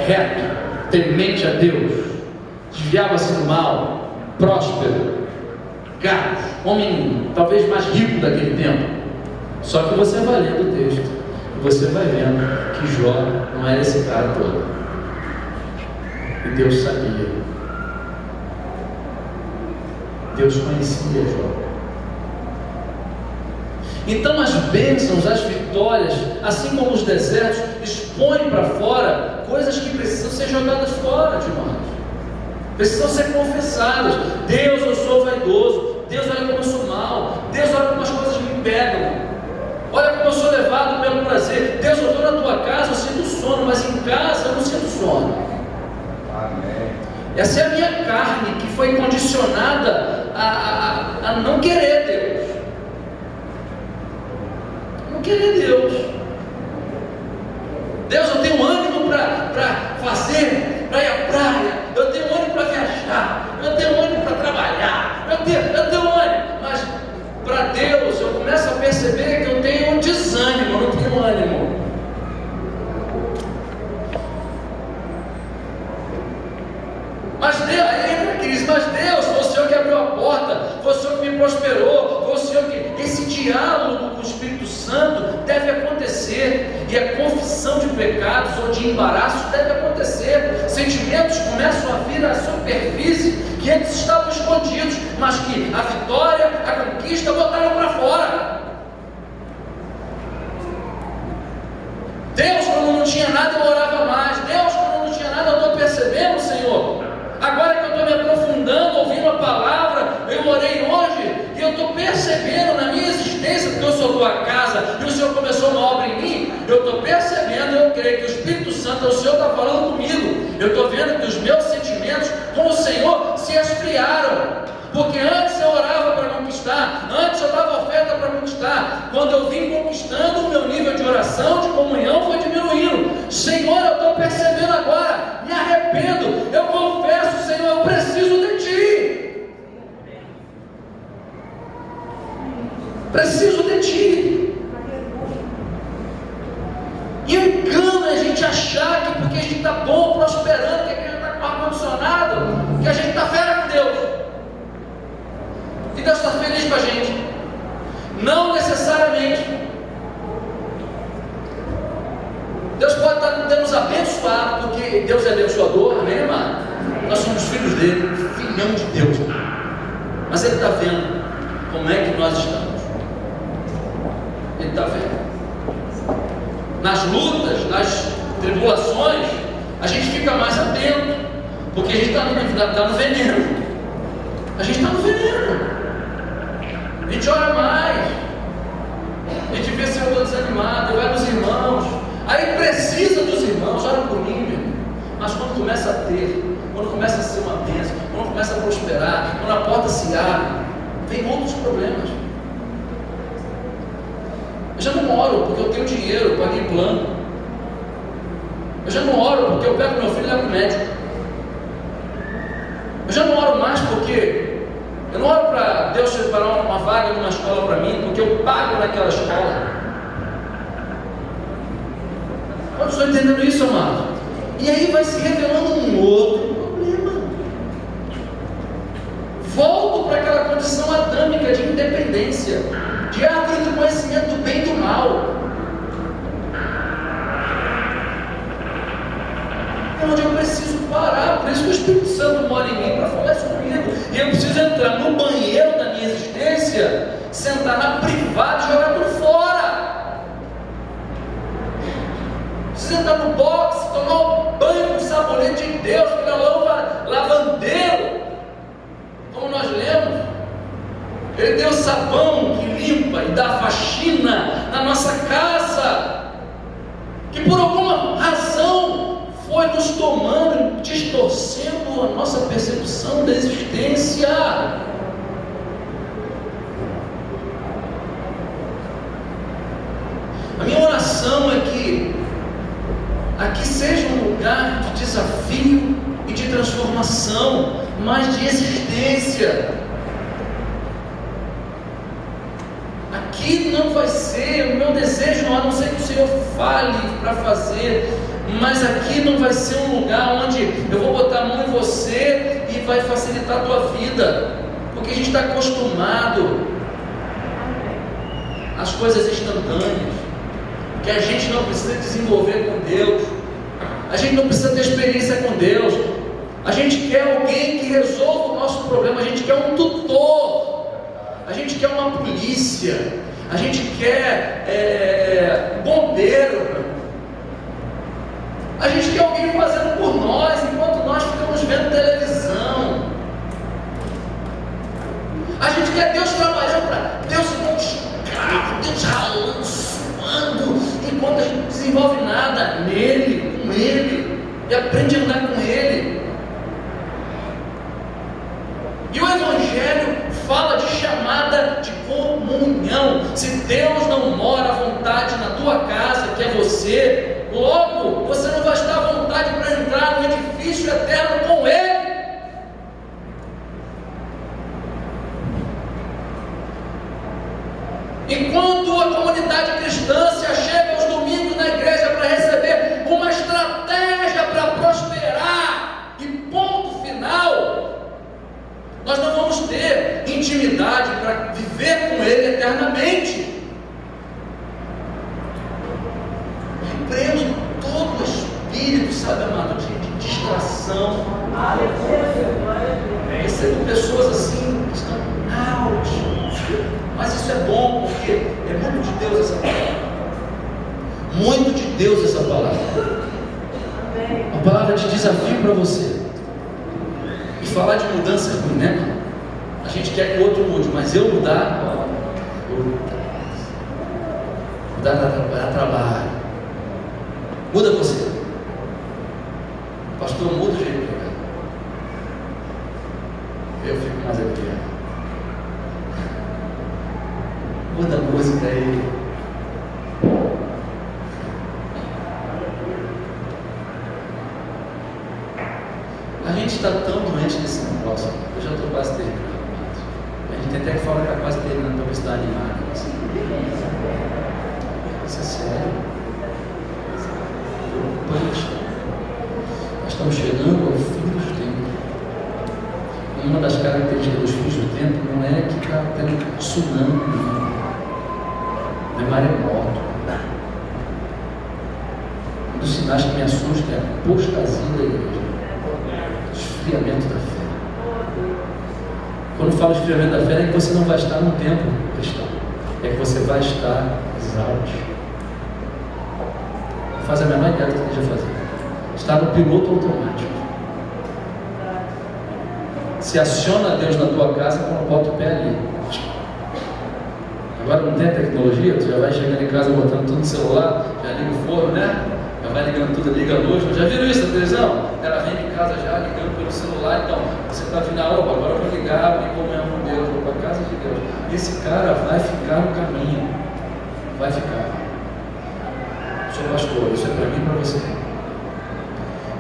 Reto, temente a Deus, desviava-se do mal, próspero, gato, homem talvez mais rico daquele tempo. Só que você vai lendo o texto e você vai vendo que Jó não era esse cara todo. E Deus sabia. Deus conhecia Jó. Então as bênçãos, as vitórias, assim como os desertos, expõem para fora coisas que precisam ser jogadas fora de nós. Precisam ser confessadas. Deus, eu sou vaidoso. Deus, olha como eu sou mal. Deus, olha como as coisas me pegam. Olha como eu sou levado pelo prazer. Deus, eu estou na tua casa, eu sinto sono, mas em casa eu não sinto sono. Essa é a minha carne que foi condicionada a não querer Deus. Não querer Deus. Deus, eu tenho ânimo para fazer, para ir à praia, eu tenho ânimo para viajar, eu tenho ânimo para trabalhar, eu tenho ânimo, mas para Deus eu começo a perceber que eu tenho um desânimo, eu não tenho ânimo. Mas Deus, aí entra a crise, mas Deus, foi o Senhor que abriu a porta, foi o Senhor que me prosperou, foi o Senhor que... Esse diálogo com o Espírito Santo deve acontecer, e a confissão de pecados ou de embaraços deve acontecer. Sentimentos começam a vir à superfície, que antes estavam escondidos, mas que a vitória, a conquista botaram para fora. Deus, quando não tinha nada, eu orava mais. Deus, quando não tinha nada, eu estou percebendo, Senhor. Agora que eu estou me aprofundando, ouvindo a palavra, eu orei hoje, e eu estou percebendo na minha existência, porque eu sou tua casa, e o Senhor começou uma obra em mim, eu estou percebendo, eu creio que o Espírito Santo, o Senhor está falando comigo, eu estou vendo que os meus sentimentos com o Senhor se esfriaram, porque antes eu orava para conquistar, antes eu dava oferta para conquistar, quando eu vim conquistando, o meu nível de oração, de comunhão foi diminuindo. Senhor, eu estou percebendo agora, me arrependo, eu confesso, Senhor, eu preciso de Ti, preciso de Ti. E o engano é a gente achar que porque a gente está bom, prosperando, que a gente está com ar-condicionado, que a gente está fera com Deus, e Deus está feliz com a gente. Não necessariamente. Deus pode estar tendo nos abençoado, porque Deus é abençoador, amém, amado? Nós somos filhos dele, filhão de Deus. Mas Ele está vendo como é que nós estamos. Ele está vendo. Nas lutas, nas tribulações, a gente fica mais atento, porque a gente está no veneno. A gente está no veneno. A gente ora mais, a gente vê se eu estou desanimado, vai nos irmãos, aí precisa dos irmãos, ora por mim, meu irmão. Mas quando começa a ter, quando começa a ser uma bênção, quando começa a prosperar, quando a porta se abre, vem outros problemas. Eu já não oro porque eu tenho dinheiro, eu paguei plano. Eu já não oro porque eu pego meu filho e levo no médico. Eu já não oro mais porque eu não oro para Deus separar uma vaga numa escola para mim, porque eu pago naquela escola. Quantos estão entendendo isso, amado? E aí vai se revelando um outro problema. Volto para aquela condição adâmica de independência, de árvore do conhecimento do bem e do mal. É onde eu preciso parar, por isso que o Espírito Santo mora em mim para falar isso comigo. E eu preciso entrar no banheiro da minha existência, sentar na privada e jogar tudo fora. Preciso entrar no box, tomar um banho com sabonete de Deus, que não é lavandeiro, como nós lemos. Ele deu sabão que limpa e dá faxina na nossa casa, que por alguma razão foi nos tomando, distorcendo a nossa percepção da existência. A minha oração é que aqui seja um lugar de desafio e de transformação, mas de existência. Aqui não vai ser, o meu desejo, a não ser que o Senhor fale para fazer, mas aqui não vai ser um lugar onde eu vou botar a mão em você e vai facilitar a tua vida, porque a gente está acostumado às coisas instantâneas, que a gente não precisa desenvolver com Deus, a gente não precisa ter experiência com Deus, a gente quer alguém que resolva o nosso problema, a gente quer um tutor, a gente quer uma polícia, a gente quer bombeiro, a gente quer alguém fazendo por nós, enquanto nós ficamos vendo televisão. A gente quer Deus trabalhando para Deus como um escravo, Deus ralando, suando, enquanto a gente não desenvolve nada nele, com ele, e aprende a andar com ele. Se Deus não mora à vontade na tua casa, que é você, logo você não vai estar à vontade para entrar no edifício eterno com Ele. Enquanto a comunidade cristã se achega aos domingos na igreja para receber uma estratégia para prosperar e ponto final, nós não vamos ter intimidade para viver com Ele eternamente. Repreendo todo o espírito, sabe, amado, de distração. Recebo pessoas assim que estão out. Mas isso é bom, porque é muito de Deus essa palavra. Muito de Deus essa palavra. Uma palavra de desafio para você. E falar de mudança é ruim, né? A gente quer que o outro mude, mas eu mudar, mudar dá trabalho. Muda você. Pastor, muda o jeito que eu fico mais aqui. Muda a música aí. A gente está tão doente nesse negócio. Eu já estou quase terminando. A gente tem até que falar que está quase terminando para ver se está animado. Isso é sério. Nós estamos chegando ao fim dos tempos. Uma das características dos fins do tempo não é que está tendo tsunami, não. Não é maremoto. Um dos sinais que me assusta é a apostasia da igreja, esfriamento da fé. Quando falo esfriamento da fé, não é que você não vai estar no tempo cristão, é que você vai estar exausto. Não faz a menor ideia do que esteja fazendo. Está no piloto automático. Se aciona Deus na tua casa quando bota o pé ali. Agora não tem a tecnologia, tu já vai chegando em casa botando tudo no celular, já liga o forno, né? Já vai ligando tudo, liga a luz. Já viram isso na televisão? Ela vem em casa já ligando pelo celular. Então, você está vindo, opa, agora eu vou ligar, vou comunhão com Deus, vou para a casa de Deus. Esse cara vai ficar no caminho. Vai ficar. Sou pastor, isso é para mim e para você.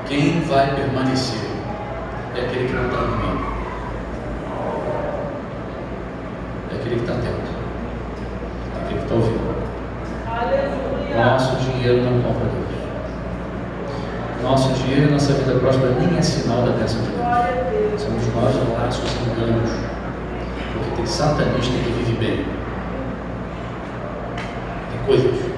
Quem vai permanecer é aquele que não está no meio. É aquele que está atento. Aquele que está ouvindo. Nosso dinheiro não compra Deus. Nosso dinheiro e nossa vida próspera nem é sinal da bênção de Deus. Somos nós laços enganos. Porque tem satanista que vive bem. Tem coisas.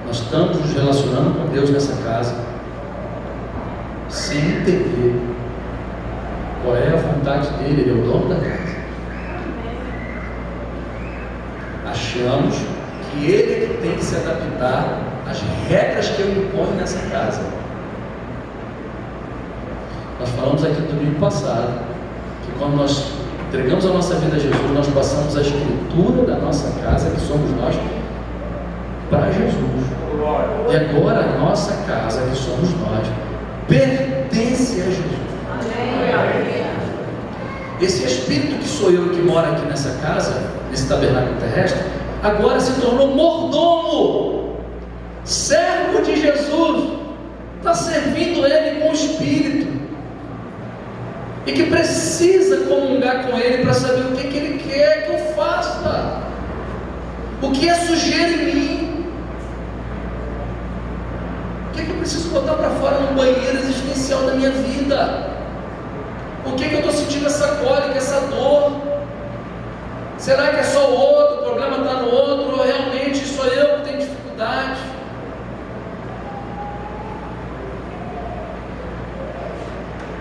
Nós estamos nos relacionando com Deus nessa casa sem entender qual é a vontade dele. Ele é o dono da casa. Achamos que ele é que tem que se adaptar às regras que eu imponho nessa casa. Nós falamos aqui no domingo passado que quando nós entregamos a nossa vida a Jesus, nós passamos a escritura da nossa casa, que somos nós, para Jesus. E agora a nossa casa, que somos nós, pertence a Jesus. Esse Espírito que sou eu, que mora aqui nessa casa, nesse tabernáculo terrestre, agora se tornou mordomo, servo de Jesus, está servindo Ele com o Espírito, e que precisa comungar com Ele para saber o que Ele quer que eu faça, o que é sujeira em mim, o que eu preciso botar para fora no banheiro existencial da minha vida, o que eu estou sentindo essa cólica, essa dor. Será que é só o outro, o problema está no outro, ou realmente sou eu que tenho dificuldade?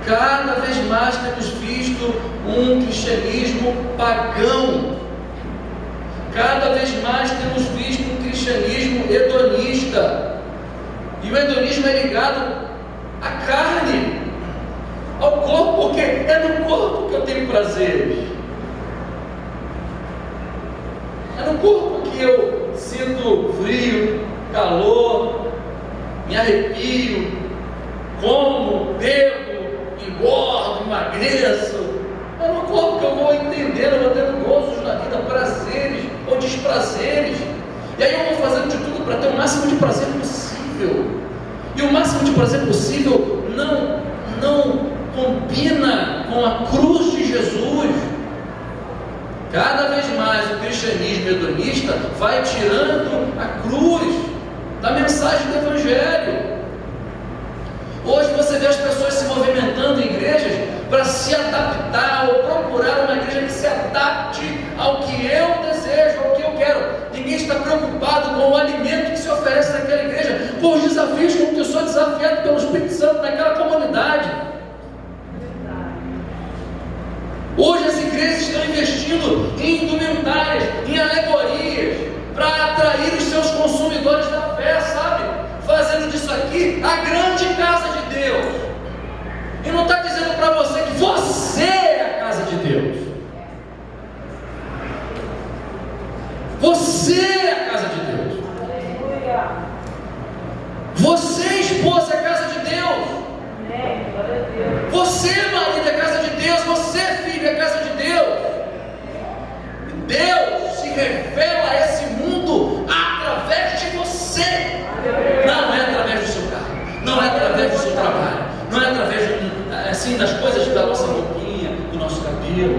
Cada vez mais temos visto um cristianismo pagão. Cada vez mais temos visto um cristianismo hedonista. E o hedonismo é ligado à carne, ao corpo, porque é no corpo que eu tenho prazer. É no corpo que eu sinto frio, calor, me arrepio, como, bebo, engordo, emagreço. É no surpreendendo, eu vou tendo gozos na vida, prazeres ou desprazeres. E aí eu vou fazendo de tudo para ter o máximo de prazer possível. E o máximo de prazer possível não combina com a cruz de Jesus. Cada vez mais o cristianismo hedonista vai tirando a cruz da mensagem do Evangelho. Hoje você vê as pessoas se movimentando em igrejas para se adaptar ou procurar uma igreja que se adapte ao que eu desejo, ao que eu quero. Ninguém está preocupado com o alimento que se oferece naquela igreja, com os desafios com que eu sou desafiado pelo Espírito Santo naquela comunidade. Hoje as igrejas estão investindo em indumentárias, em alegorias, para atrair os seus consumidores da fé, sabe? Fazendo disso aqui a grande casa de Deus. E não está dizendo para você que você é a casa de Deus. Você é a casa de Deus. Você, esposa, é a casa de Deus. Você, marido, é a casa de Deus. Você, filho, é a casa de Deus. Deus se revela a esse mundo através de você. Não é através do seu carro, não é através do seu trabalho, não é através assim, das coisas da nossa roupinha, do nosso cabelo,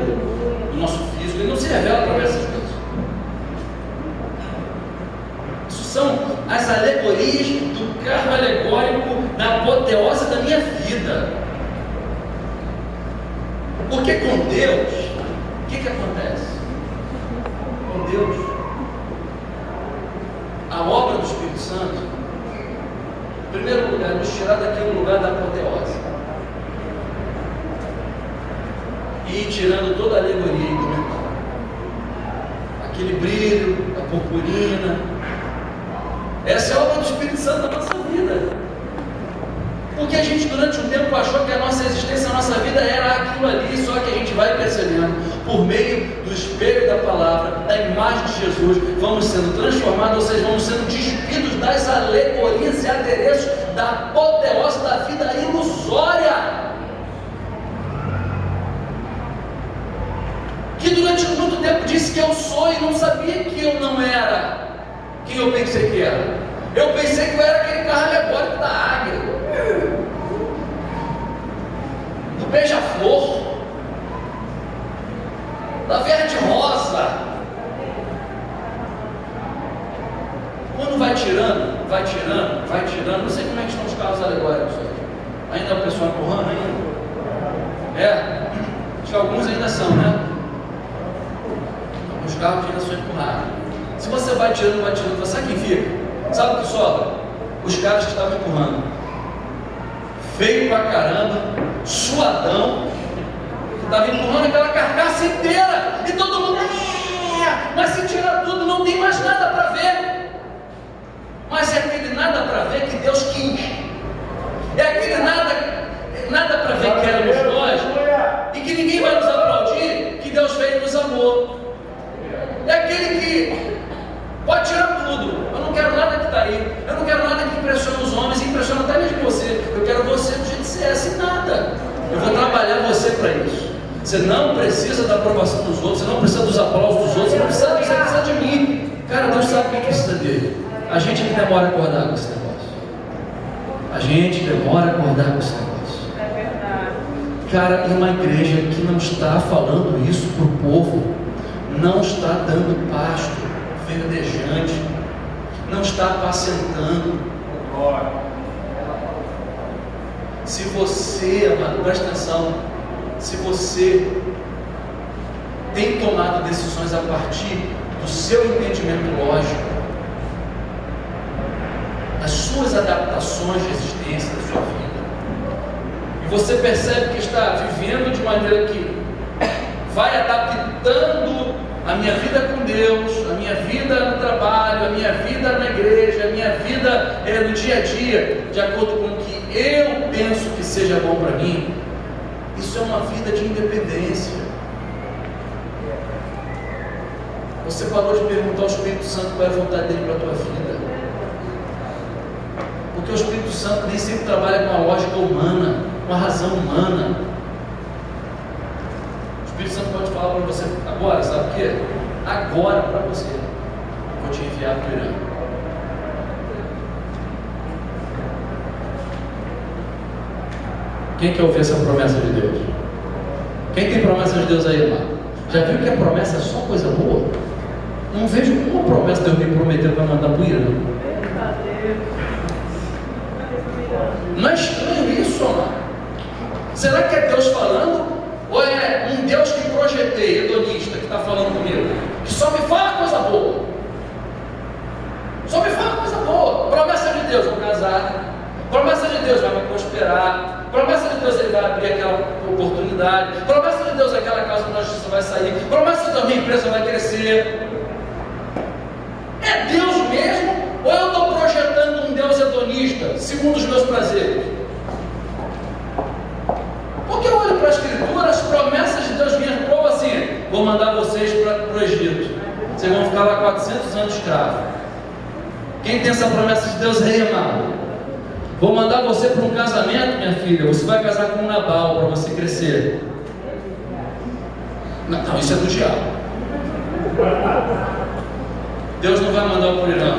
do nosso físico. Ele não se revela através dessas coisas. Isso são as alegorias do carro alegórico da apoteose da minha vida. Porque com Deus, o que acontece? Com Deus, a obra do Espírito Santo, em primeiro lugar, nos tirar daquele lugar da apoteose e ir tirando toda a alegoria mental, aquele brilho, a purpurina. Essa é a obra do Espírito Santo na nossa vida. Porque a gente durante um tempo achou que a nossa existência, a nossa vida era aquilo ali, só que a gente vai percebendo, por meio do espelho da palavra, da imagem de Jesus, vamos sendo transformados, ou seja, vamos sendo despidos das alegorias e adereços da apoteose da vida ilusória, que durante muito tempo disse que eu sou e não sabia que eu não era quem eu pensei que era. Eu pensei que eu era aquele carro alegórico da águia, do beija-flor, da verde-rosa. Quando vai tirando, não sei como é que estão os carros alegóricos hoje. Ainda o pessoal empurrando ainda? Acho que alguns ainda são, né? Alguns carros ainda são empurrados. Se você vai tirando, sabe quem fica? Sabe o que sobra? Os caras que estavam empurrando. Feio pra caramba, suadão, que estava empurrando aquela carcaça inteira, e todo mundo, mas se tirar tudo, não tem mais nada para ver. Mas é aquele nada para ver que Deus quis. É aquele nada para ver que éramos nós, e que ninguém vai nos aplaudir, que Deus veio e nos amou. É aquele que pode tirar tudo. Eu não quero nada que está aí. Eu não quero nada que impressione os homens, impressiona até mesmo você. Eu quero você do jeito que você é, sem nada. Eu vou trabalhar você para isso. Você não precisa da aprovação dos outros, você não precisa dos aplausos dos outros, você não precisa, você precisa de mim. Cara, Deus sabe quem precisa dele. A gente que demora a acordar com esse negócio. A gente demora a acordar com esse negócio. É verdade. Cara, e uma igreja que não está falando isso para o povo, não está dando pasto verdejante, não está apacentando. Se você, amado, presta atenção, se você tem tomado decisões a partir do seu entendimento lógico, das suas adaptações de existência, da sua vida, e você percebe que está vivendo de maneira que vai adaptando a minha vida com Deus, a minha vida no trabalho, a minha vida na igreja, a minha vida no dia a dia, de acordo com o que eu penso que seja bom para mim, isso é uma vida de independência. Você parou de perguntar ao Espírito Santo qual é a vontade dele para a tua vida, porque o Espírito Santo nem sempre trabalha com a lógica humana, com a razão humana. O Espírito Santo pode falar para você agora, sabe o quê? Agora para você, vou te enviar para o Irã. Quem quer ouvir essa promessa de Deus? Quem tem promessa de Deus aí, irmão? Já viu que a promessa é só coisa boa? Não vejo uma promessa de Deus me prometendo para mandar para o Irã. Não é estranho isso, amado? Será que é Deus falando? Ou é um Deus que projetei, hedonista, que está falando comigo? Que só me fala coisa boa. Só me fala coisa boa. Promessa de Deus, vou casar. Promessa de Deus, vai me prosperar. Promessa de Deus, Ele vai abrir aquela oportunidade. Promessa de Deus, aquela causa da justiça vai sair. Promessa de Deus, minha empresa vai crescer. É Deus mesmo? Ou eu estou projetando um Deus hedonista, segundo os meus prazeres? Porque eu olho para a Escritura, as promessas de Deus vinham como assim: vou mandar vocês para o Egito, vocês vão ficar lá 400 anos escravos. Quem tem essa promessa de Deus aí, amado? Vou mandar você para um casamento, minha filha, você vai casar com um Nabal para você crescer. Não, isso é do diabo. Deus não vai mandar o Irã,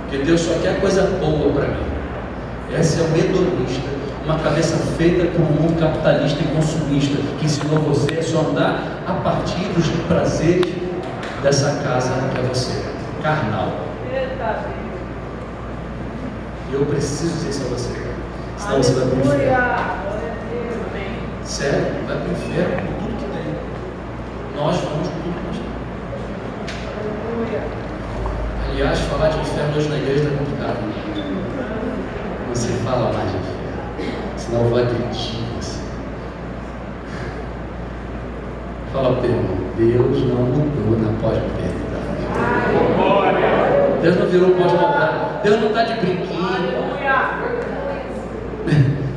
porque Deus só quer coisa boa para mim. Essa é o hedonista, uma cabeça feita por um mundo capitalista e consumista, que ensinou você a só andar a partir dos prazeres dessa casa que é você, carnal. E eu preciso dizer isso a você, senão você vai para o inferno. Sério, vai para o inferno com tudo que tem. Nós vamos com tudo que nós temos. Aliás, falar de inferno hoje na igreja é complicado. Não se fala mais de inferno, senão eu vou agredir você. Fala para o teu irmão: Deus não mudou na pós-modernidade. Deus não virou pós-modernidade. Deus não está de brinquinho.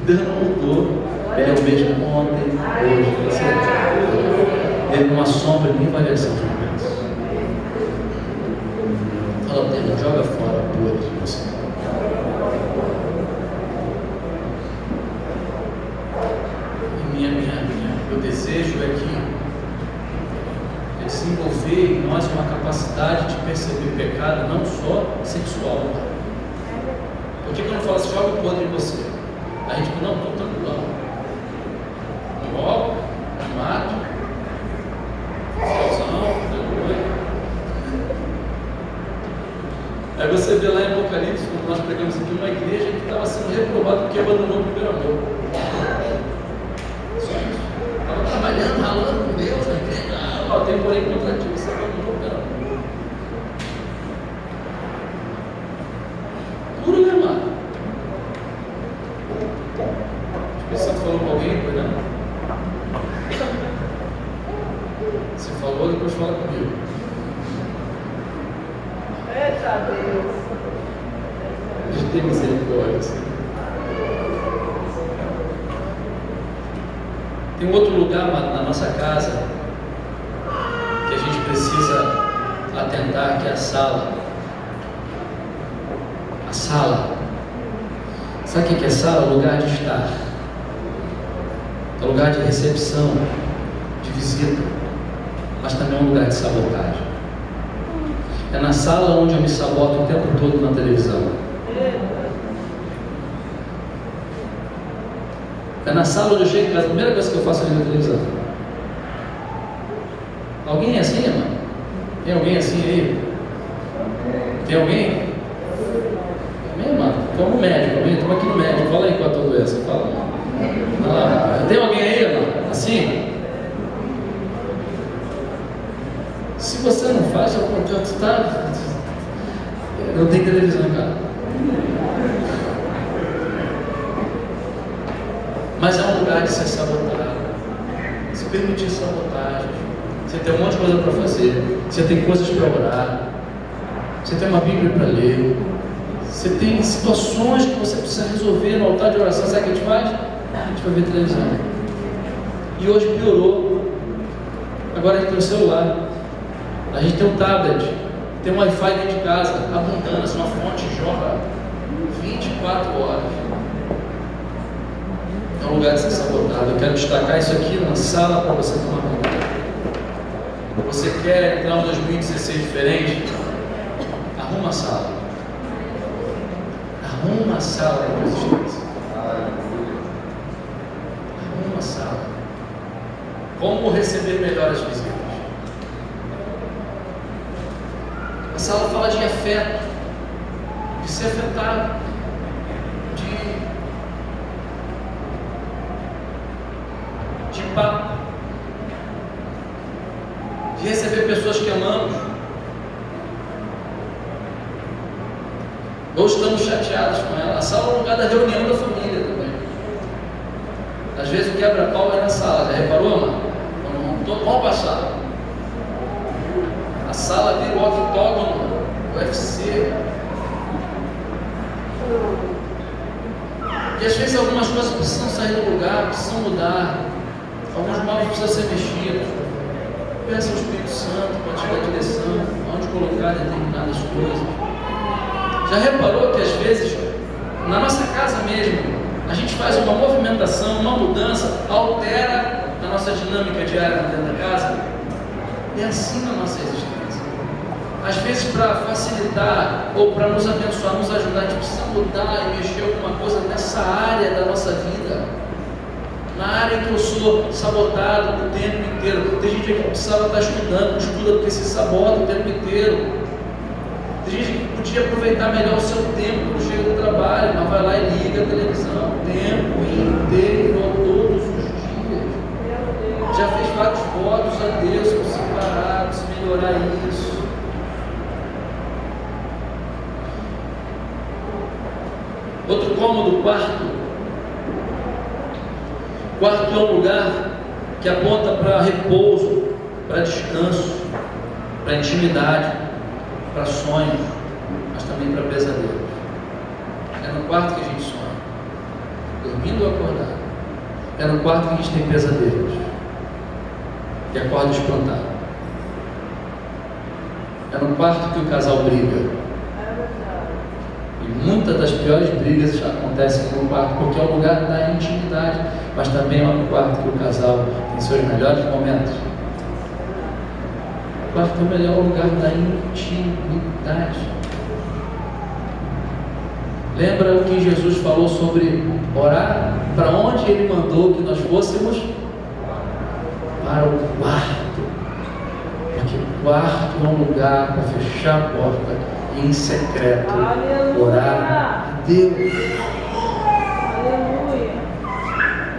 Deus não mudou. Ele é o mesmo ontem, hoje, sempre. Ele não assombra nem variação de mudança. Fala, Deus, não joga fora a boa de você. E meu desejo é que desenvolver em nós uma capacidade de perceber o pecado, não só sexual. Por que eu não falo assim, joga o podre em você? A gente não, estou tranquilo. Não roubo, não mato, aí você vê lá em Apocalipse, quando nós pregamos aqui, uma igreja que estava sendo reprovada porque abandonou o primeiro amor. Só isso. Estava trabalhando, ralando com Deus na igreja. Tem porém contra ti, você abandonou o primeiro amor. Duro, né, mano? O Espírito Santo falou com alguém, foi, né? Você falou, depois fala comigo. Eita Deus! A gente tem misericórdia, assim. Tem um outro lugar na nossa casa que a gente precisa atentar, que é a sala. A sala. Sabe o que é sala? Lugar de estar. É lugar de recepção, de visita, mas também é um lugar de sabotagem. É na sala onde eu me saboto o tempo todo na televisão. É na sala onde eu chego em casa, a primeira coisa que eu faço é ligar a televisão. Alguém é assim, irmão? Tem alguém assim aí? Tem alguém? Amém, irmão? Vamos no médico, amém? Estamos aqui no médico. Fala aí qual é a tua doença. Fala. Tem alguém aí, irmão? Assim? Se você não faz, você está... Não tem televisão em casa. Mas é um lugar de ser sabotado. Se permitir sabotagem. Você tem um monte de coisa para fazer. Você tem coisas para orar. Você tem uma Bíblia para ler. Você tem situações que você precisa resolver no altar de oração. Sabe o que a gente faz? A gente vai ver televisão. E hoje piorou. Agora a gente tem o celular. A gente tem um tablet. Tem um Wi-Fi dentro de casa. Abundância, uma fonte joga 24 horas. É É um lugar de ser sabotado. Eu quero destacar isso aqui na sala para você tomar cuidado. Você quer entrar em 2016 diferente? Arruma a sala. Arruma a sala da tua existência. Arruma a sala. Como receber melhor as visitas? A sala fala de afeto, de ser afetado, de papo, de receber pessoas que amamos. Ou estamos chateados com ela. A sala é um lugar da reunião da família também. Às vezes o quebra-pau é na sala. Já reparou, mano? Vamos para a sala. A sala vira o octógono, o UFC. E às vezes algumas coisas precisam sair do lugar, precisam mudar. Alguns móveis precisam ser mexidos. Peça ao Espírito Santo para te dar direção, onde colocar determinadas coisas. Já reparou que às vezes, na nossa casa mesmo, a gente faz uma movimentação, uma mudança, altera a nossa dinâmica diária dentro da casa? É assim na nossa existência. Às vezes, para facilitar ou para nos abençoar, nos ajudar, a gente precisa mudar e mexer alguma coisa nessa área da nossa vida. Na área que eu sou sabotado o tempo inteiro. Tem gente que precisava estar estudando, não estuda porque se sabota o tempo inteiro. Tem gente que podia aproveitar melhor o seu tempo quando chega do trabalho, mas vai lá e liga a televisão o tempo inteiro, todos os dias. Já fez vários votos a Deus para se parar, para se melhorar isso. Outro cômodo, quarto. Quarto é um lugar que aponta para repouso, para descanso, para intimidade, para sonhos, mas também para pesadelos. É no quarto que a gente sonha, dormindo ou acordado. É no quarto que a gente tem pesadelos e acorda espantado. É no quarto que o casal briga. E muitas das piores brigas acontecem no quarto, porque é o lugar da intimidade, mas também é no quarto que o casal tem seus melhores momentos. O quarto é o melhor lugar da intimidade. Lembra o que Jesus falou sobre orar? Para onde Ele mandou que nós fôssemos? Para o quarto. Porque o quarto é um lugar para fechar a porta em secreto, orar a Deus. Aleluia.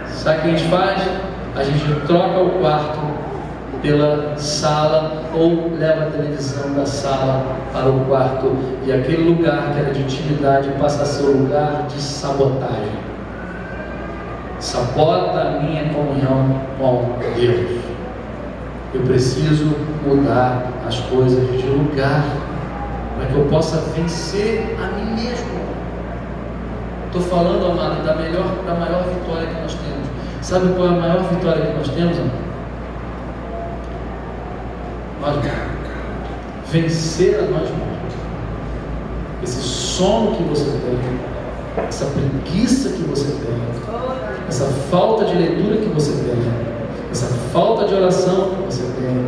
Sabe o que a gente faz? A gente troca o quarto pela sala ou leva a televisão da sala para o quarto, e aquele lugar que era de intimidade passa a ser um lugar de sabotagem. Sabota a minha comunhão com Deus. Eu preciso mudar as coisas de lugar para que eu possa vencer a mim mesmo. Estou falando, amado, da maior vitória que nós temos. Sabe qual é a maior vitória que nós temos, amado? Nós vencer a nós mesmos. Esse sono que você tem, essa preguiça que você tem, essa falta de leitura que você tem, essa falta de oração que você tem,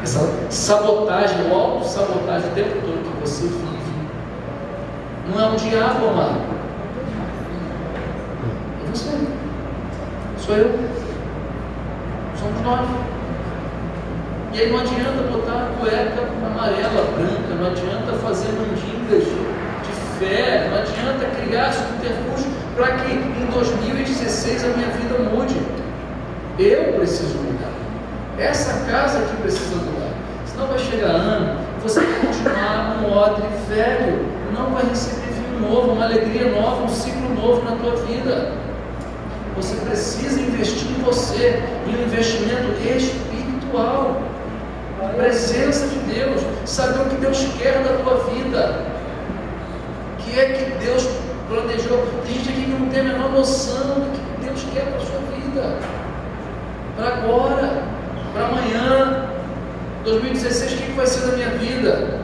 essa sabotagem, o auto-sabotagem o tempo todo que você vive, não é o diabo, amado. É você. Sou eu. Somos nós. E aí não adianta botar a cueca amarela, branca, não adianta fazer mandingas de fé, não adianta criar subterfúgio para que em 2016 a minha vida mude. Eu preciso mudar. Essa casa aqui precisa mudar. Senão vai chegar ano, você vai continuar num odre velho, não vai receber vinho novo, uma alegria nova, um ciclo novo na tua vida. Você precisa investir em você, em um investimento espiritual. A presença de Deus, saber o que Deus quer da tua vida, o que é que Deus planejou. Tem gente aqui que não tem a menor noção do que Deus quer para a sua vida, para agora, para amanhã, 2016, o que vai ser da minha vida?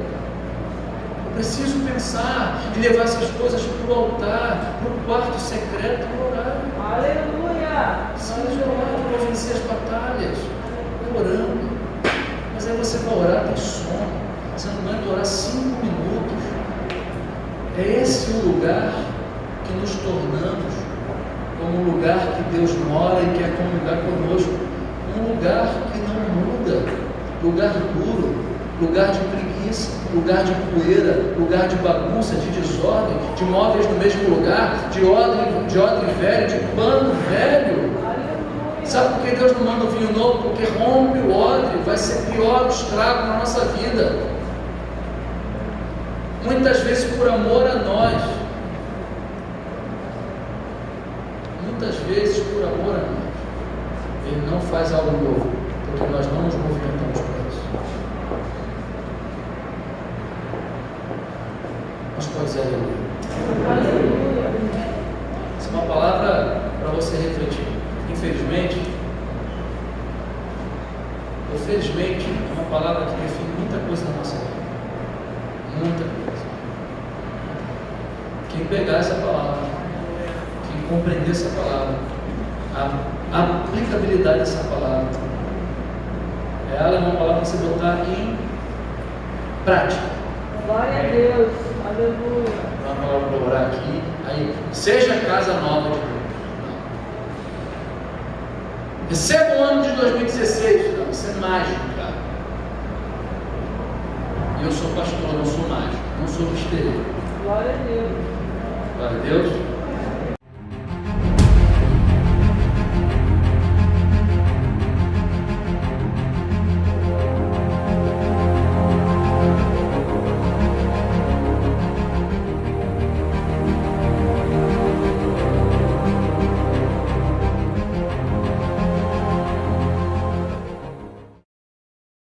Eu preciso pensar e levar essas coisas para o altar, para o quarto secreto e orar. Aleluia! Sim, jejuar para vencer as batalhas. Orando. Mas aí você vai orar, tem sono. Você não aguenta orar 5 minutos. É esse o lugar que nos tornamos como um lugar que Deus mora e quer comungar conosco. Um lugar que não muda. Lugar duro. Lugar de preguiça. Lugar de poeira. Lugar de bagunça, de desordem. De móveis no mesmo lugar. De odre velho. De pano velho. Sabe por que Deus não manda o vinho novo? Porque rompe o odre. Vai ser pior o estrago na nossa vida. Muitas vezes por amor a nós. Muitas vezes por amor a nós. Ele não faz algo novo, porque nós não nos movimentamos para isso. Mas pode ser aleluia. Essa é uma palavra para você refletir. Infelizmente, ou felizmente, é uma palavra que define muita coisa na nossa vida. Muita coisa. Quem pegar essa palavra, quem compreender essa palavra, a aplicabilidade dessa palavra, ela é uma palavra para você botar em prática. Glória a Deus, aleluia. Uma palavra para orar aqui, aí, seja a casa nova de Deus. Receba o ano de 2016, não, isso é mágico, cara. Eu sou pastor, não sou mágico, não sou misterioso. Glória a Deus. Glória a Deus.